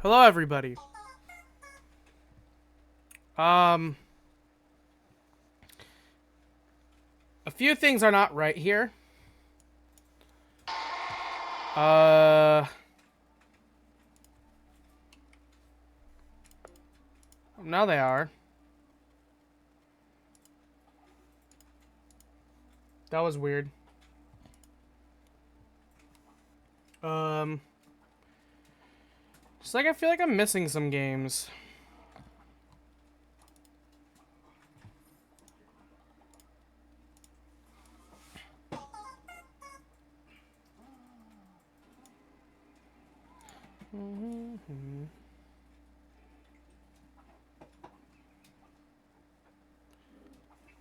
Hello, everybody. A few things are not right here. Now they are. That was weird. Just like I feel like I'm missing some games.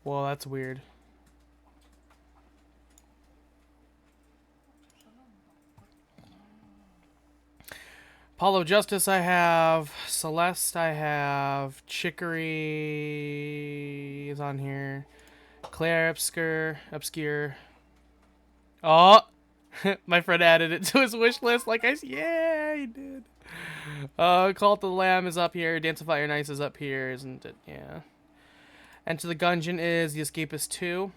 Well, that's weird. Apollo Justice I have. Celeste I have. Chicory is on here. Claire Obscure. Oh! My friend added it to his wish list like yeah, he did. Call to the Lamb is up here. Dance of Fire and Ice is up here, isn't it? Yeah. Enter the Gungeon is The Escapist 2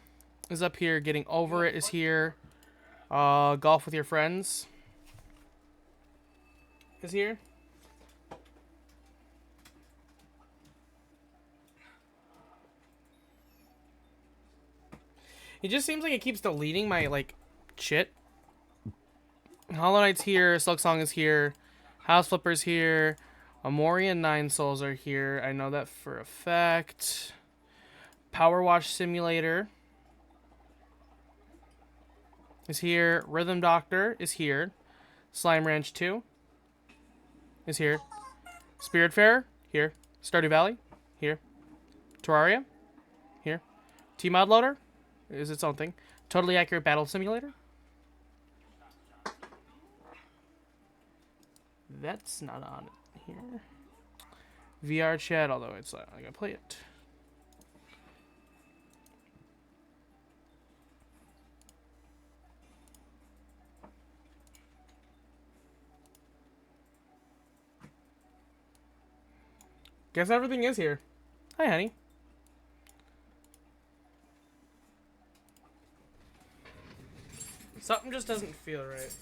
is up here. Getting Over It is here. Golf with Your Friends is here. It just seems like it keeps deleting my, like, shit. Hollow Knight's here. Silk Song is here. House Flipper's here. Amori and Nine Souls are here. I know that for a fact. Power Wash Simulator is here. Rhythm Doctor is here. Slime Ranch 2 is here. Spiritfarer, here. Stardew Valley, here. Terraria, here. T-Mod Loader is its own thing. Totally Accurate Battle Simulator. That's not on here. VR chat, although it's not, I gotta play it. Guess everything is here. Hi, honey. Something just doesn't feel right.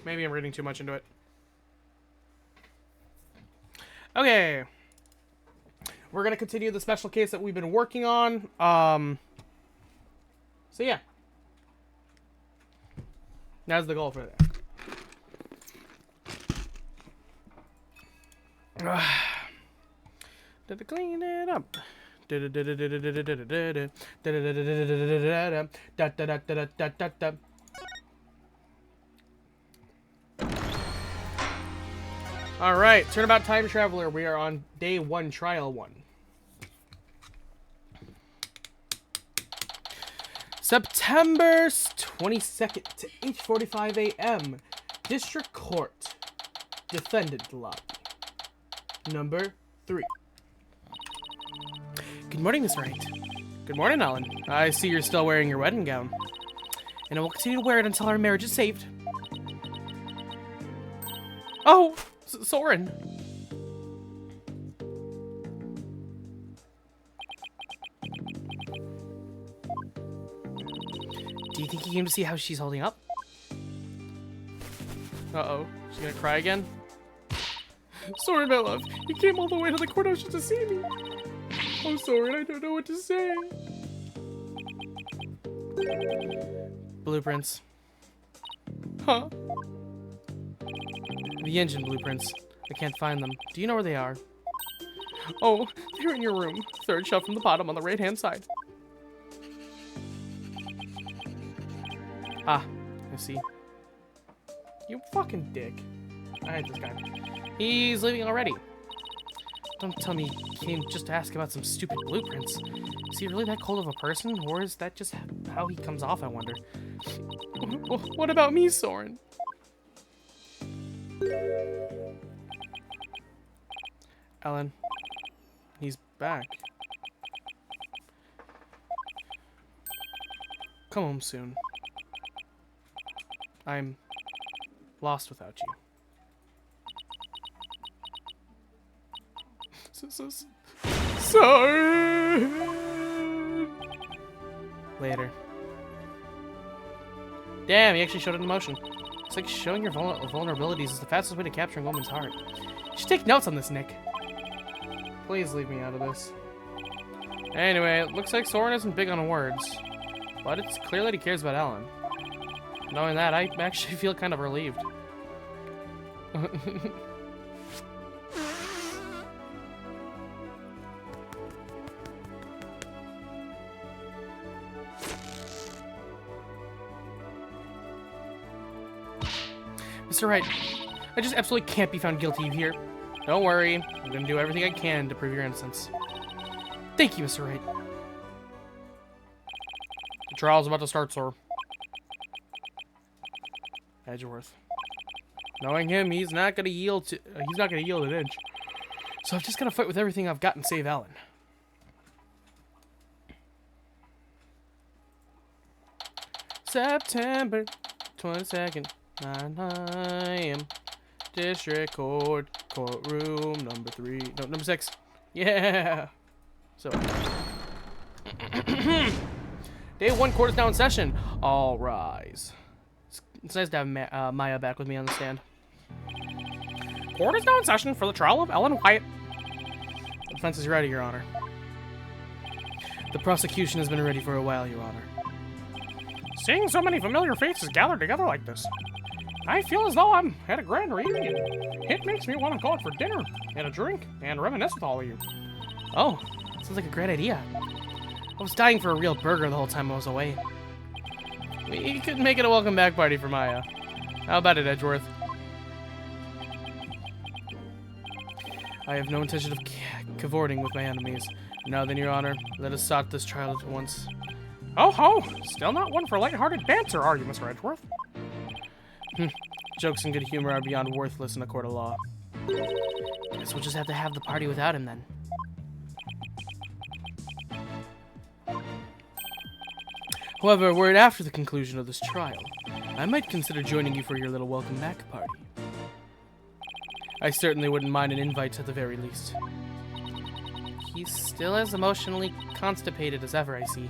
Maybe I'm reading too much into it. Okay. We're going to continue the special case that we've been working on. So yeah. That's the goal for that. Did to clean it up. Alright, Turnabout Time Traveler. We are on day 1, trial 1. September 22nd to 8:45 a.m. District Court. Defendant lobby. Number 3. Good morning, Miss Wright. Good morning, Alan. I see you're still wearing your wedding gown. And I will continue to wear it until our marriage is saved. Oh! Soren! Do you think he came to see how she's holding up? Uh-oh. She's gonna cry again? Sorry, my love. You came all the way to the courthouse just to see me. Oh, Soren, I don't know what to say. Blueprints. Huh? The engine blueprints. I can't find them. Do you know where they are? Oh, they're in your room. 3rd shelf from the bottom on the right-hand side. Ah, I see. You fucking dick. I hate this guy. He's leaving already. Don't tell me he came just to ask about some stupid blueprints. Is he really that cold of a person, or is that just how he comes off, I wonder? What about me, Soren? Ellen. He's back. come home soon. I'm lost without you. Sorry. Later. Damn, he actually showed an emotion. It's like showing your vulnerabilities is the fastest way to capturing a woman's heart. You should take notes on this, Nick. Please leave me out of this. Anyway, it looks like Soren isn't big on words, but it's clear that he cares about Ellen. Knowing that, I actually feel kind of relieved. Mr. Wright, I just absolutely can't be found guilty here. Don't worry, I'm gonna do everything I can to prove your innocence. Thank you, Mr. Wright. The trial's about to start, sir. Edgeworth. Knowing him, he's not gonna yield an inch. So I'm just gonna fight with everything I've got and save Ellen. September 22nd, 9 a.m. District Court, courtroom number 3. No, number 6. Yeah. So. Day 1 court is now in session. All rise. It's nice to have Maya back with me on the stand. Court is now in session for the trial of Ellen Wyatt. The defense is ready, Your Honor. The prosecution has been ready for a while, Your Honor. Seeing so many familiar faces gathered together like this, I feel as though I'm at a grand reunion. It makes me want to go out for dinner and a drink and reminisce with all of you. Oh, sounds like a great idea. I was dying for a real burger the whole time I was away. We could make it a welcome back party for Maya. How about it, Edgeworth? I have no intention of cavorting with my enemies. Now then, Your Honor, let us start this trial at once. Oh ho! Still not one for lighthearted banter, are you, Mr. Edgeworth? Jokes and good humor are beyond worthless in a court of law. Guess we'll just have to have the party without him then. However, were it after the conclusion of this trial, I might consider joining you for your little welcome back party. I certainly wouldn't mind an invite at the very least. He's still as emotionally constipated as ever, I see.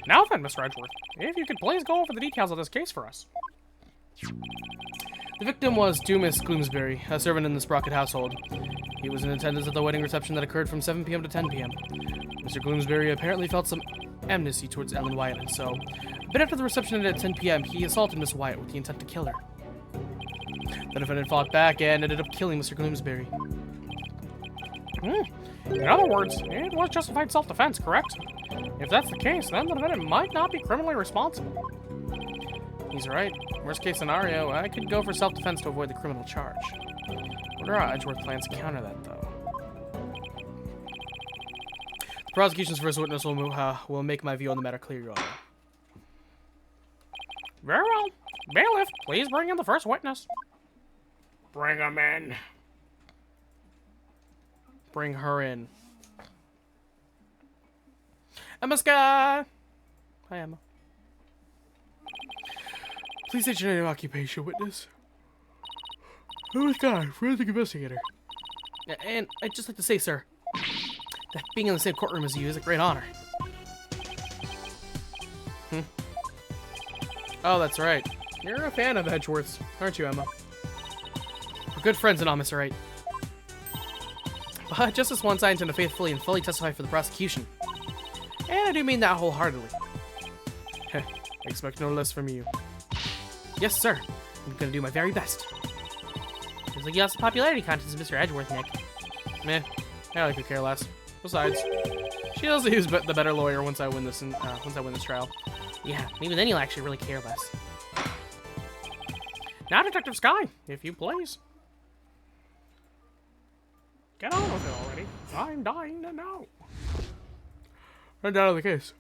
Now then, Mr. Edgeworth, if you could please go over the details of this case for us. The victim was Dumas Gloomsbury, a servant in the Sprocket household. He was in attendance at the wedding reception that occurred from 7 p.m. to 10 p.m. Mr. Gloomsbury apparently felt some enmity towards Ellen Wyatt, and so, a bit after the reception ended at 10 p.m., he assaulted Miss Wyatt with the intent to kill her. The defendant fought back and ended up killing Mr. Gloomsbury. In other words, it was justified self-defense, correct? If that's the case, then the defendant might not be criminally responsible. He's right. Worst case scenario, I could go for self-defense to avoid the criminal charge. Wonder how Edgeworth plans to counter that, though. The prosecution's first witness will make my view on the matter clear, Your Honor. Very well. Bailiff, please bring in the first witness. Bring him in. Bring her in. Emma Sky! Hi, Emma. Please state your name and occupation, witness. Emma Sky, forensic investigator. And I'd just like to say, sir, that being in the same courtroom as you is a great honor. Oh, that's right. You're a fan of Edgeworth's, aren't you, Emma? We're good friends and all, Mr. Wright. But just as once, I intend to faithfully and fully testify for the prosecution. And I do mean that wholeheartedly. Expect no less from you. Yes, sir. I'm gonna do my very best. Seems like you lost the popularity contest, Mr. Edgeworth, Nick. Meh. I could care less. Besides, she'll also use the better lawyer once I win this trial. Yeah, maybe then you'll actually really care less. Now, Detective Sky, if you please. Get on with it already. I'm dying to know. Run down on the case.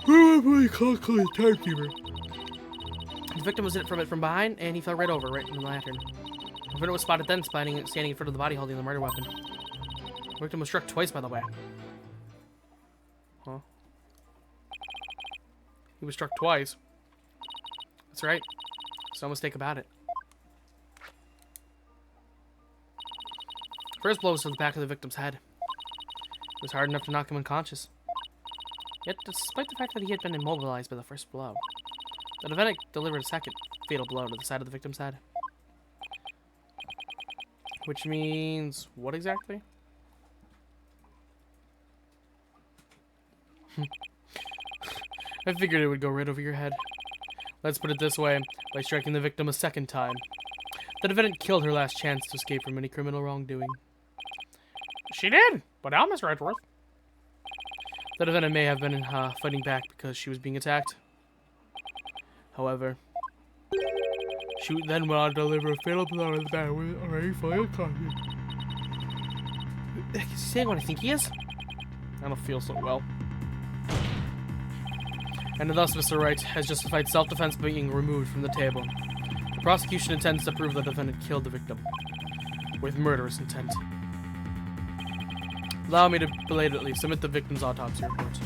Timekeeper. The victim was hit from behind, and he fell right over, right in the lantern. The victim was spotted then, standing in front of the body holding the murder weapon. The victim was struck twice, by the way. Huh? He was struck twice. That's right. There's no mistake about it. First blow was to the back of the victim's head. It was hard enough to knock him unconscious. Yet, despite the fact that he had been immobilized by the first blow, the defendant delivered a second fatal blow to the side of the victim's head. Which means... what exactly? I figured it would go right over your head. Let's put it this way, by striking the victim a second time. The defendant killed her last chance to escape from any criminal wrongdoing. She did! But now, Mr. Edgeworth. The defendant may have been fighting back because she was being attacked. However, she then went on to deliver a fatal blow to the back with already fully unconscious. Is he saying what I think he is? I don't feel so well. And thus, Mr. Wright has justified self-defense being removed from the table. The prosecution intends to prove the defendant killed the victim with murderous intent. Allow me to belatedly submit the victim's autopsy report.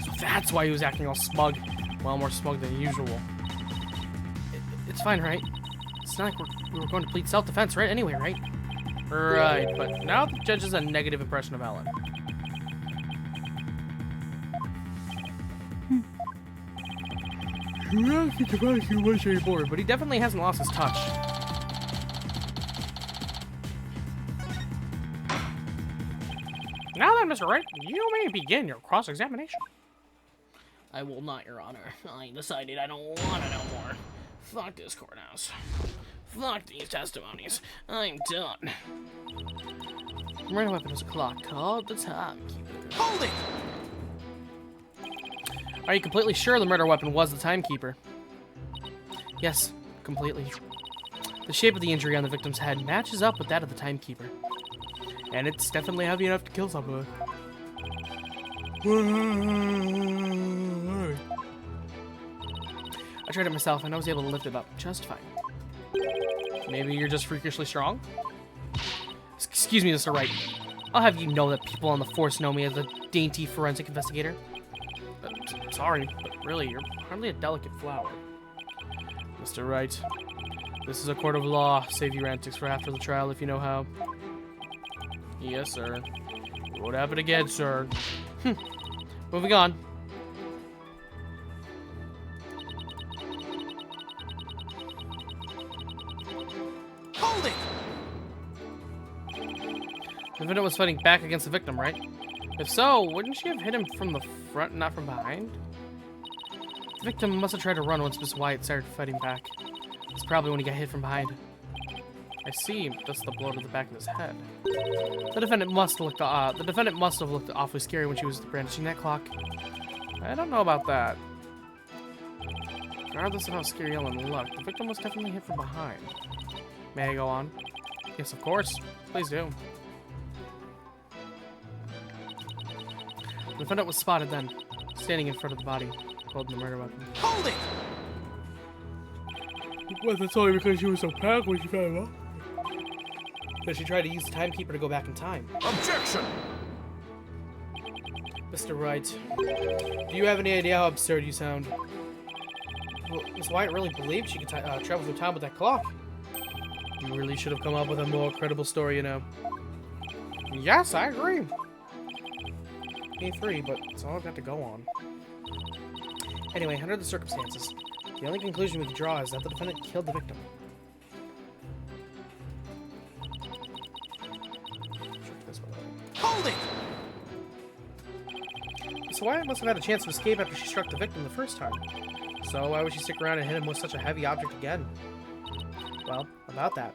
So that's why he was acting all smug. Well, more smug than usual. It's fine, right? It's not like we were going to plead self-defense, right? Anyway, right? Right, but now the judge has a negative impression of Alan. But he definitely hasn't lost his touch. Now then, Mr. Wright, you may begin your cross-examination. I will not, Your Honor. I decided I don't want to know more. Fuck this courthouse. Fuck these testimonies. I'm done. The murder weapon was a clock called the timekeeper. Hold it! Are you completely sure the murder weapon was the timekeeper? Yes, completely. The shape of the injury on the victim's head matches up with that of the timekeeper. And it's definitely heavy enough to kill someone. I tried it myself and I was able to lift it up just fine. Maybe you're just freakishly strong? Excuse me, Mr. Wright. I'll have you know that people on the force know me as a dainty forensic investigator. Sorry, but really, you're hardly a delicate flower. Mr. Wright, this is a court of law. Save your antics for after the trial if you know how. Yes, sir. It won't happen again, sir. Moving on. Hold it! The victim was fighting back against the victim, right? If so, wouldn't she have hit him from the front, not from behind? The victim must have tried to run once Miss Wyatt started fighting back. It's probably when he got hit from behind. I see. That's the blow to the back of his head. The defendant must have looked awfully scary when she was brandishing that clock. I don't know about that. Regardless of how scary Ellen looked, the victim was definitely hit from behind. May I go on? Yes, of course. Please do. The defendant was spotted then, standing in front of the body, holding the murder weapon. Hold it! Well, that's only because she was so panicked when she found him up. But she tried to use the timekeeper to go back in time. Objection! Mr. Wright, do you have any idea how absurd you sound? Well, Miss Wyatt really believed she could travel through time with that clock. You really should have come up with a more credible story, you know. Yes, I agree. Me three, but it's all I've got to go on. Anyway, under the circumstances, the only conclusion we can draw is that the defendant killed the victim. Hold it! So Wyatt must have had a chance to escape after she struck the victim the first time. So why would she stick around and hit him with such a heavy object again? Well, about that.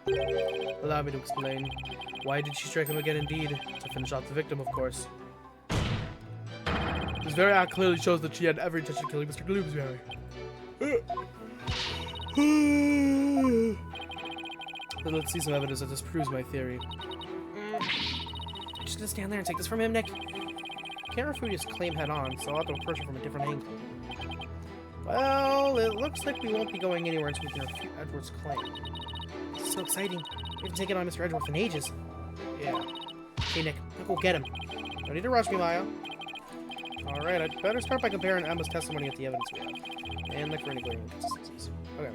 Allow me to explain. Why did she strike him again indeed? To finish off the victim, of course. This very act clearly shows that she had every intention of killing Mr. Gloomsbury. But let's see some evidence that disproves my theory. I'm just gonna stand there and take this from him, Nick. Can't refute his claim head on, so I'll have to approach it from a different angle. Well, it looks like we won't be going anywhere until we can refute Edward's claim. This is so exciting. We haven't taken on Mr. Edgeworth in ages. Yeah. Hey, Nick. Go get him. Don't need to rush me, Maya. Alright, I'd better start by comparing Emma's testimony with the evidence we have. And look for any glaring inconsistencies. Okay.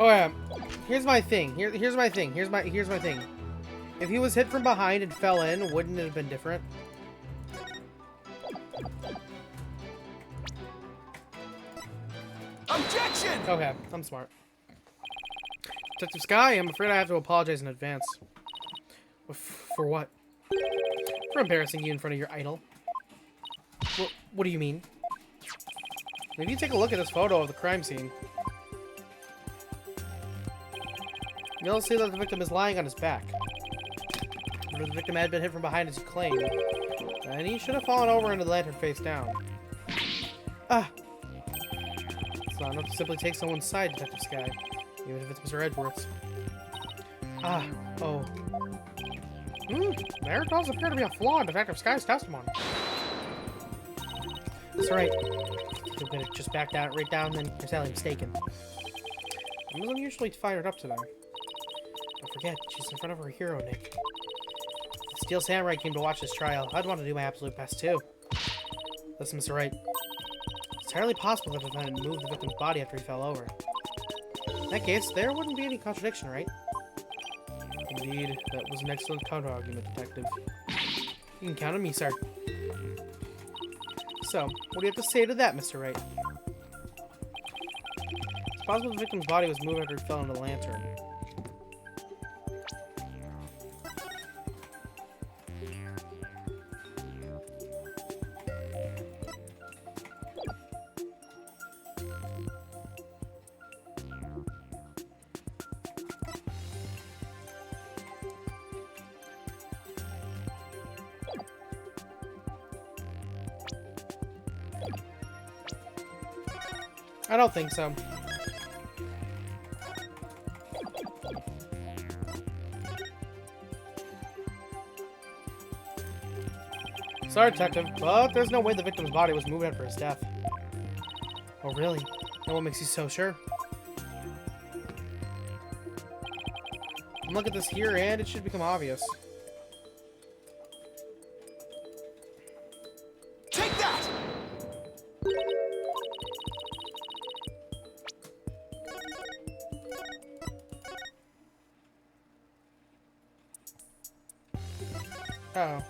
Oh yeah. Here's my thing. Here's my thing. Here's my thing. If he was hit from behind and fell in, wouldn't it have been different? Objection! Okay, I'm smart. Detective Sky, I'm afraid I have to apologize in advance. For what? For embarrassing you in front of your idol. What do you mean? If you take a look at this photo of the crime scene, you'll see that the victim is lying on his back. But if the victim had been hit from behind as you claim, then he should have fallen over into the lantern face down. Ah! It's not enough to simply take someone's side, Detective Sky, even if it's Mr. Edwards. Ah, oh. There does appear to be a flaw in Detective Sky's testimony. That's right. If you're gonna just back down, right down, then you're sadly mistaken. I was unusually fired up today. Don't forget, she's in front of her hero, Nick. If the Steel Samurai came to watch this trial, I'd want to do my absolute best, too. Listen, Mr. Wright. It's entirely possible that the defendant moved the victim's body after he fell over. In that case, there wouldn't be any contradiction, right? Indeed, that was an excellent counter-argument, Detective. You can count on me, sir. So, what do you have to say to that, Mr. Wright? It's possible the victim's body was moved after he fell into the lantern. I don't think so. Sorry, Detective, but there's no way the victim's body was moved after his death. Oh, really? And what makes you so sure? Look at this here, and it should become obvious. Take that! Uh-oh.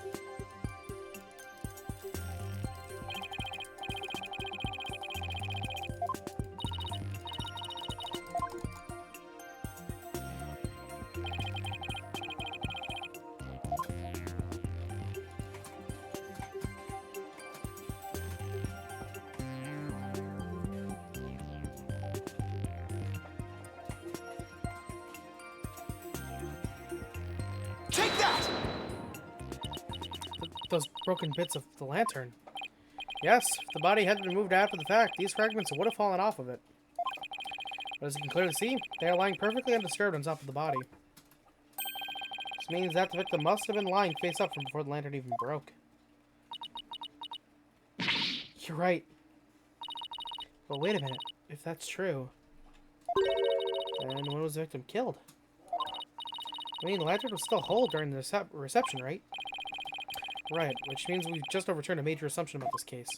Take that! Those broken bits of the lantern. Yes, if the body had been moved after the fact, these fragments would have fallen off of it. But as you can clearly see, they are lying perfectly undisturbed on top of the body. This means that the victim must have been lying face up from before the lantern even broke. You're right. But wait a minute. If that's true, then when was the victim killed? I mean, the lantern was still whole during the reception, right? Right, which means we've just overturned a major assumption about this case.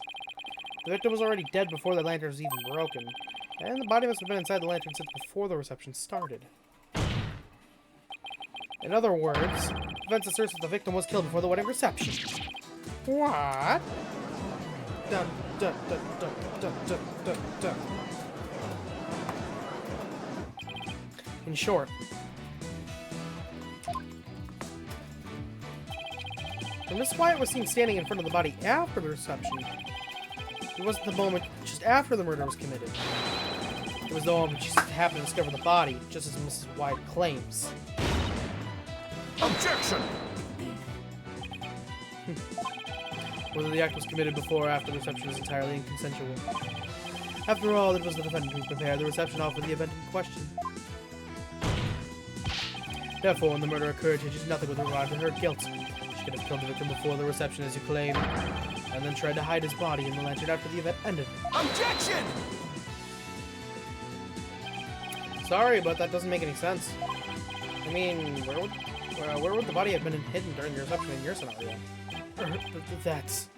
The victim was already dead before the lantern was even broken, and the body must have been inside the lantern since before the reception started. In other words, defense asserts that the victim was killed before the wedding reception. What? Dun, dun, dun, dun, dun, dun, dun, dun. In short, when Miss Wyatt was seen standing in front of the body after the reception, it wasn't the moment just after the murder was committed. It was the moment she happened to discover the body, just as Mrs. Wyatt claims. Objection! Whether the act was committed before or after the reception is entirely inconsensual. After all, it was the defendant who prepared the reception hall for the event in question. Therefore, when the murder occurred, she did nothing with regard to her guilt. She could have killed the victim before the reception, as you claim, and then tried to hide his body in the lantern after the event ended. Objection! Sorry, but that doesn't make any sense. I mean, where would the body have been hidden during the reception in your scenario? That's...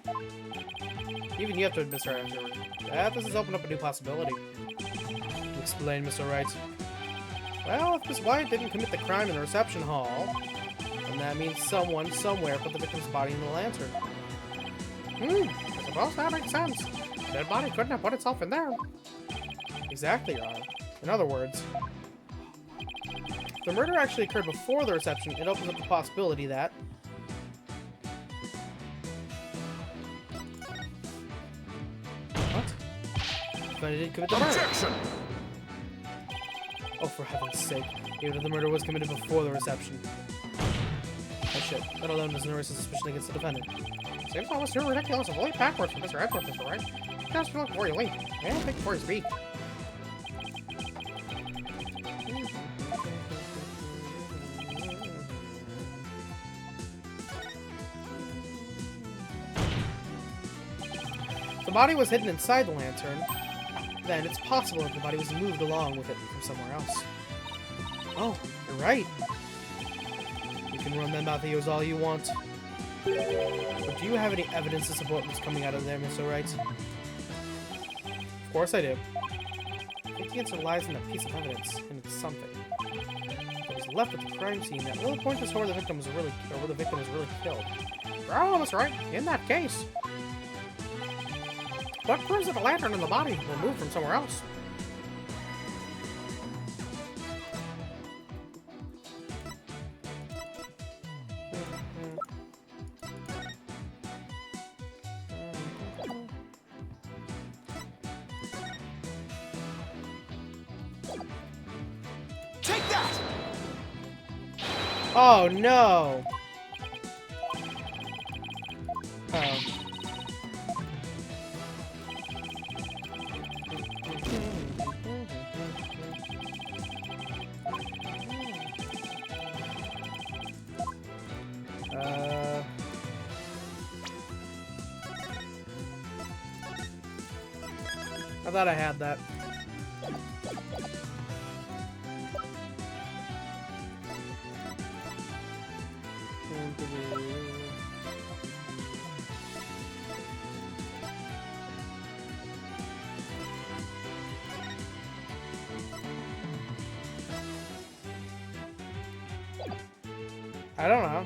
Even you have to admit, Mr. Andrew, that this has opened up a new possibility. Explain, Mr. Wright. Well, if Miss Wyatt didn't commit the crime in the reception hall, then that means someone, somewhere, put the victim's body in the lantern. I suppose that makes sense. The dead body couldn't have put itself in there. Exactly, Your Honor. In other words, if the murder actually occurred before the reception, it opens up the possibility that... What? But it didn't commit the murder. Objection! Oh, for heaven's sake. Even if the murder was committed before the reception. Oh shit. That alone doesn't erase a suspicion against the defendant. Seems almost too ridiculous to leap backwards from Mr. Edwards, Mr. Wright. Just look before you leap. And think before you speak. If the body was hidden inside the lantern, then it's possible that the body was moved along with it from somewhere else. Oh, you're right. You can run them out the ears all you want. But do you have any evidence to support what's coming out of there, Mr. Wright? Of course I do. I think the answer lies in a piece of evidence, and it's something that was left at the crime scene that will point us to where the victim was really killed. Oh, that's right. In that case, what proves that the lantern and the body were moved from somewhere else? Take that! Oh no! Oh. I thought I had that. I don't know.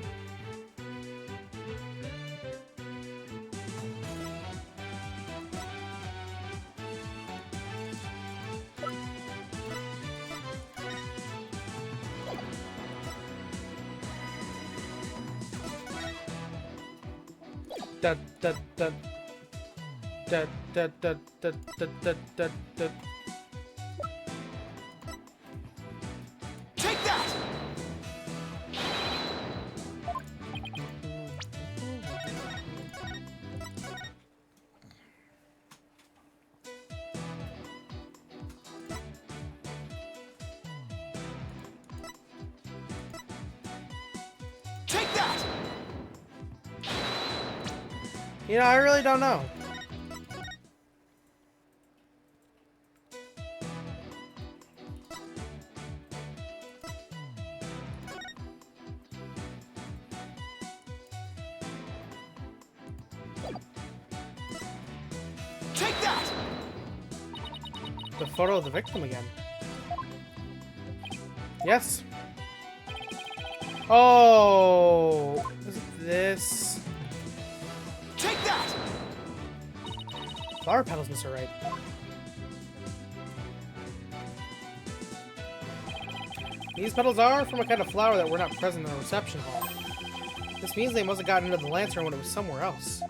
Da da da da da da da da da da da. Take that! Take that! You know, I really don't know. The photo of the victim again. Yes. Oh, is it this? Take that! Flower petals, Mr. Wright. These petals are from a kind of flower that were not present in the reception hall. This means they must have gotten into the lantern when it was somewhere else.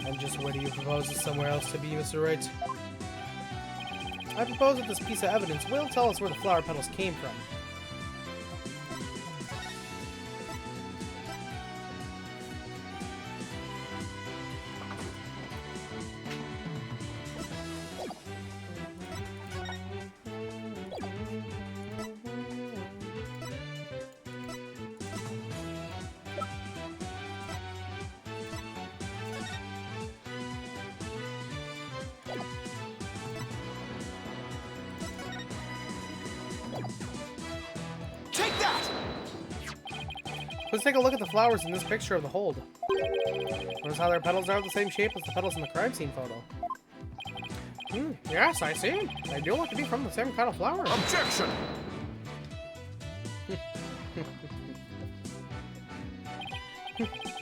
And just where do you propose is somewhere else to be, Mr. Wright? I propose that this piece of evidence will tell us where the flower petals came from. Take that! Let's take a look at the flowers in this picture of the hold. Notice how their petals are the same shape as the petals in the crime scene photo. Yes, I see. They do look to be from the same kind of flower. Objection!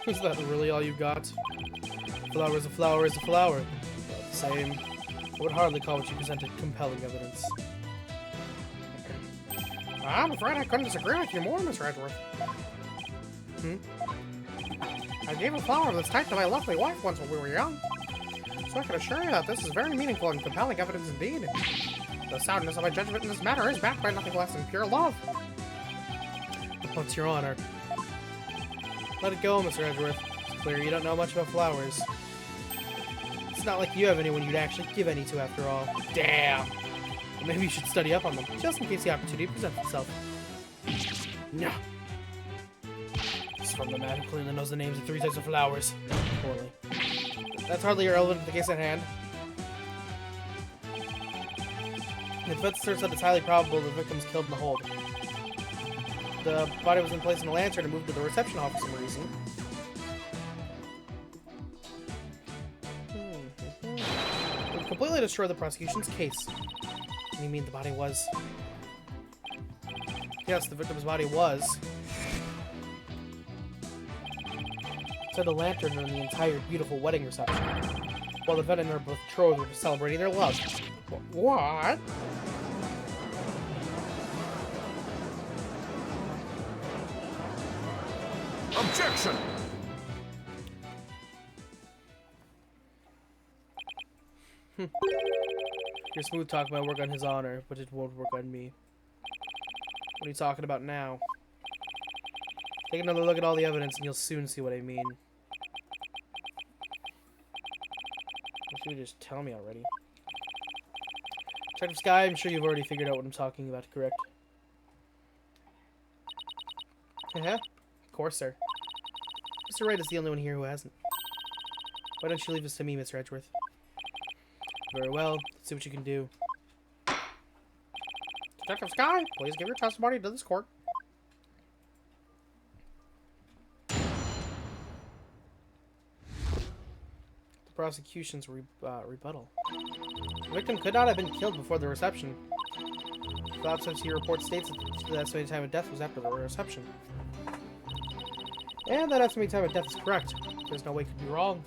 Is that really all you got? Flower is a flower is a flower. Not the same. I would hardly call what you presented compelling evidence. I'm afraid I couldn't disagree with you more, Miss Edgeworth. I gave a flower of this type to my lovely wife once when we were young. So I can assure you that this is very meaningful and compelling evidence indeed. The soundness of my judgment in this matter is backed by nothing less than pure love. What's your honor? Let it go, Mr. Edgeworth. It's clear you don't know much about flowers. It's not like you have anyone you'd actually give any to after all. Damn! Well, maybe you should study up on them, just in case the opportunity presents itself. No. It's from the man who clearly knows the names of 3 types of flowers. Poorly. That's hardly irrelevant to the case at hand. The defense asserts that it's highly probable the victim was killed in the hold. The body was then placed in a lantern and moved to the reception hall for some reason. It would completely destroy the prosecution's case. What do you mean the body was? Yes, the victim's body was. So the lantern during the entire beautiful wedding reception, while the vet and her betrothed were celebrating their love. What? Objection! Your smooth talk might work on his honor, but it won't work on me. What are you talking about now? Take another look at all the evidence and you'll soon see what I mean. You should just tell me already. Detective Sky, I'm sure you've already figured out what I'm talking about, correct? Of course, sir. Mr. Wright is the only one here who hasn't. Why don't you leave this to me, Mr. Edgeworth? Very well. Let's see what you can do. Detective Sky, please give your testimony to this court. The prosecution's rebuttal. The victim could not have been killed before the reception. The autopsy report states that the estimated time of death was after the reception. And that estimated time of death is correct. There's no way it could be wrong.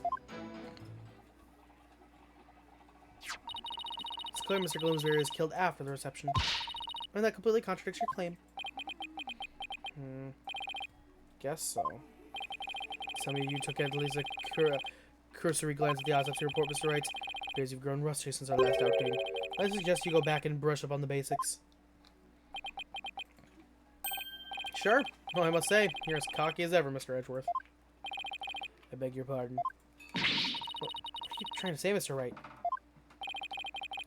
It's clear Mr. Gloomsbury was killed after the reception. And that completely contradicts your claim. Guess so. Some of you took at least a cursory glance at the autopsy report, Mr. Wright. Appears you've grown rusty since our last outing. I suggest you go back and brush up on the basics. Sure. Well, I must say, you're as cocky as ever, Mr. Edgeworth. I beg your pardon. What are you trying to say, Mr. Wright?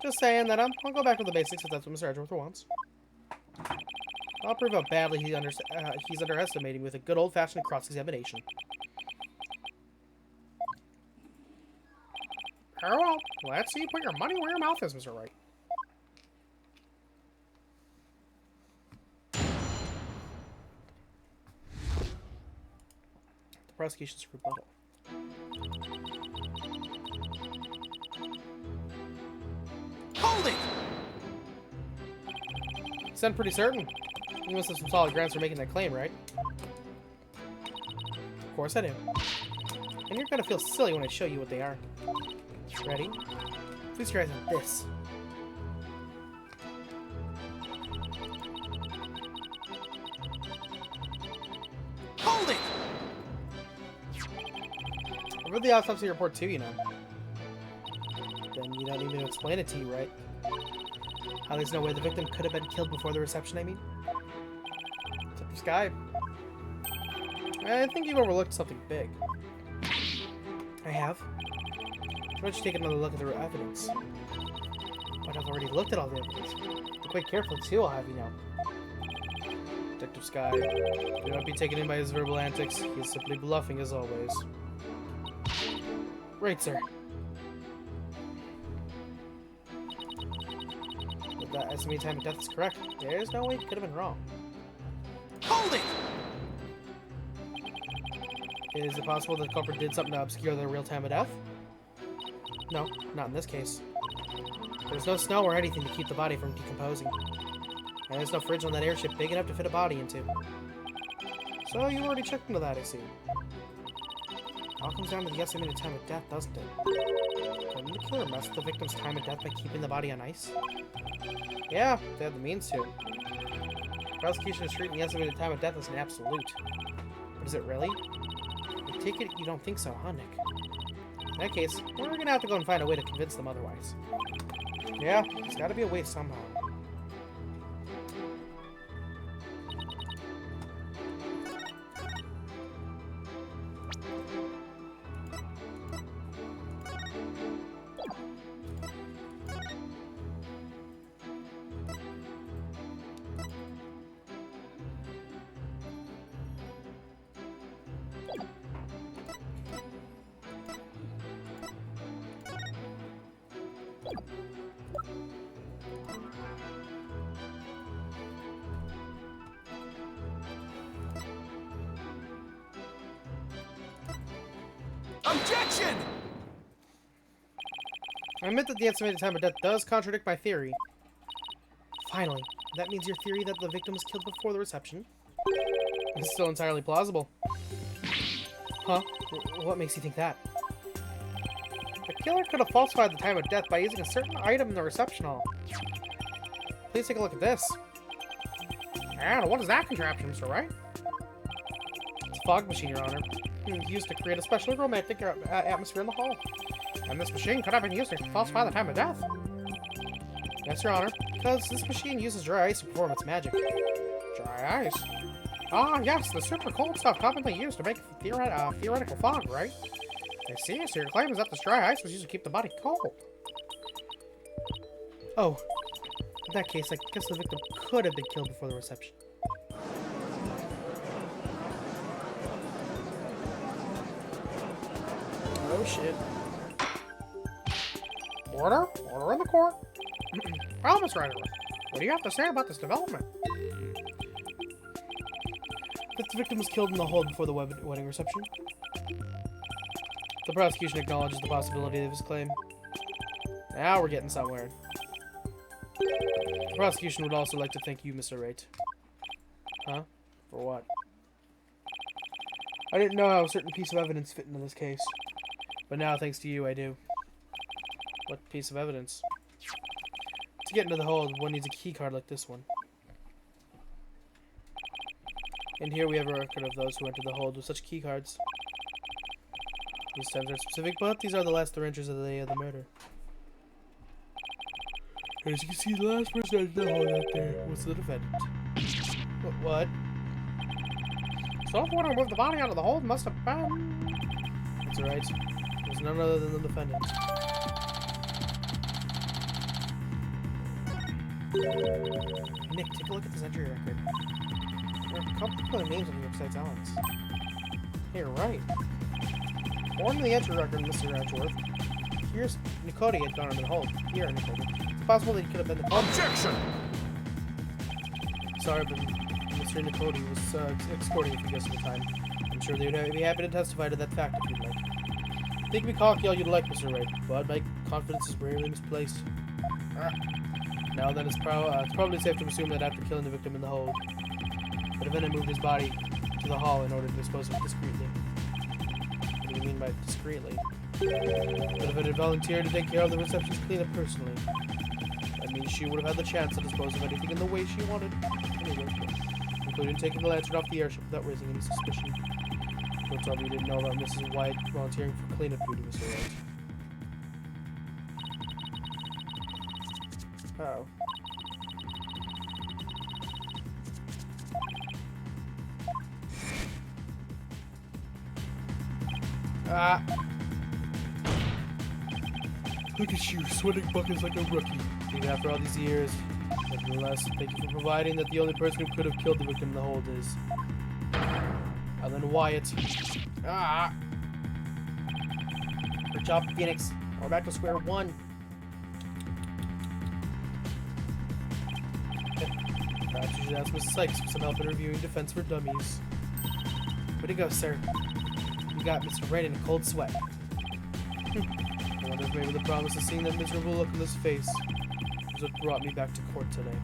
Just saying that I'll go back with the basics if that's what Mr. Edgeworth wants. I'll prove how badly he's underestimating with a good old-fashioned cross-examination. Very well. Let's see you put your money where your mouth is, Mr. Wright. The prosecution's rebuttal. Hold it! Sound pretty certain. You must have some solid grounds for making that claim, right? Of course I do. And you're gonna feel silly when I show you what they are. Ready? Feast your eyes on this. Hold it! I read the autopsy report too, you know. Then you don't need me to explain it to you, right? How there's no way the victim could have been killed before the reception, I mean? Detective Sky. I think you've overlooked something big. I have. Why don't you take another look at the evidence? But I've already looked at all the evidence. Be quite careful too, I'll have you know. Detective Sky, do not be taken in by his verbal antics. He is simply bluffing as always. Right, sir. But that estimated time of death is correct. There's no way it could have been wrong. Hold it! Is it possible that the culprit did something to obscure the real time of death? No, not in this case. There's no snow or anything to keep the body from decomposing. And there's no fridge on that airship big enough to fit a body into. So you already checked into that, I see. It all comes down to the estimated time of death, doesn't it? Couldn't the killer mess with the victim's time of death by keeping the body on ice? Yeah, they had the means to. Prosecution is treating the estimated time of death as an absolute. But is it really? I take it you don't think so, huh, Nick? In that case, we're gonna have to go and find a way to convince them otherwise. Yeah, there's gotta be a way somehow. Objection! I admit that the estimated time of death does contradict my theory. Finally, that means your theory that the victim was killed before the reception is still entirely plausible. Huh? What makes you think that? The killer could have falsified the time of death by using a certain item in the reception hall. Please take a look at this. And what is that contraption, Mr. Wright? It's a fog machine, Your Honor. Used to create a specially romantic atmosphere in the hall. And this machine could have been used to falsify the time of death. Yes, Your Honor, because this machine uses dry ice to perform its magic. Dry ice? Ah, yes, the super cold stuff commonly used to make theoretical fog, right? I see, so your claim is that this dry ice was used to keep the body cold. Oh, in that case, I guess the victim could have been killed before the reception. Oh, shit. Order? Order in the court. Well, Miss Ryder, what do you have to say about this development? That the victim was killed in the hold before the wedding reception. The prosecution acknowledges the possibility of his claim. Now we're getting somewhere. The prosecution would also like to thank you, Mr. Wright. Huh? For what? I didn't know how a certain piece of evidence fit into this case. But now, thanks to you, I do. What piece of evidence? To get into the hold, one needs a key card like this one. And here we have a record of those who entered the hold with such key cards. These times are specific, but these are the last 3 entries of the day of the murder. As you can see, the last person entered the hold out there was the defendant. What? So when I moved the body out of the hold, must have been... That's right. It was none other than the defendant. Nick, take a look at this entry record. There are a couple of names on the website's elements. Hey, you're right. According to the entry record, Mr. Edgeworth, here's Nicoti had gone into the hold. Here, Nicoti. It's possible that he could have been the... Objection! Sorry, but Mr. Nicoti was escorting you for just the time. I'm sure they would be happy to testify to that fact if you'd like. Think me cocky all you'd like, Mr. Wright, but my confidence is rarely misplaced. Now then, it's probably safe to assume that after killing the victim in the hold, the defendant moved his body to the hall in order to dispose of it discreetly. What do you mean by discreetly? The defendant volunteered to take care of the reception's cleanup personally. That means she would have had the chance to dispose of anything in the way she wanted, anyway, including taking the lantern off the airship without raising any suspicion. Don't tell me you didn't know about Mrs. White volunteering for cleanup duty, Mr. White. Oh. Ah! Look at you, sweating buckets like a rookie. Even after all these years. Nevertheless, thank you for providing that the only person who could have killed the victim in the hold is Alan Wyatt. Ah! Good job, Phoenix. We're back to square one. Perhaps you should ask Mrs. Sykes for some help in reviewing Defense for Dummies. Way to go, sir. You got Mr. Wright in a cold sweat. I wonder if maybe the promise of seeing that miserable look on his face is what brought me back to court today.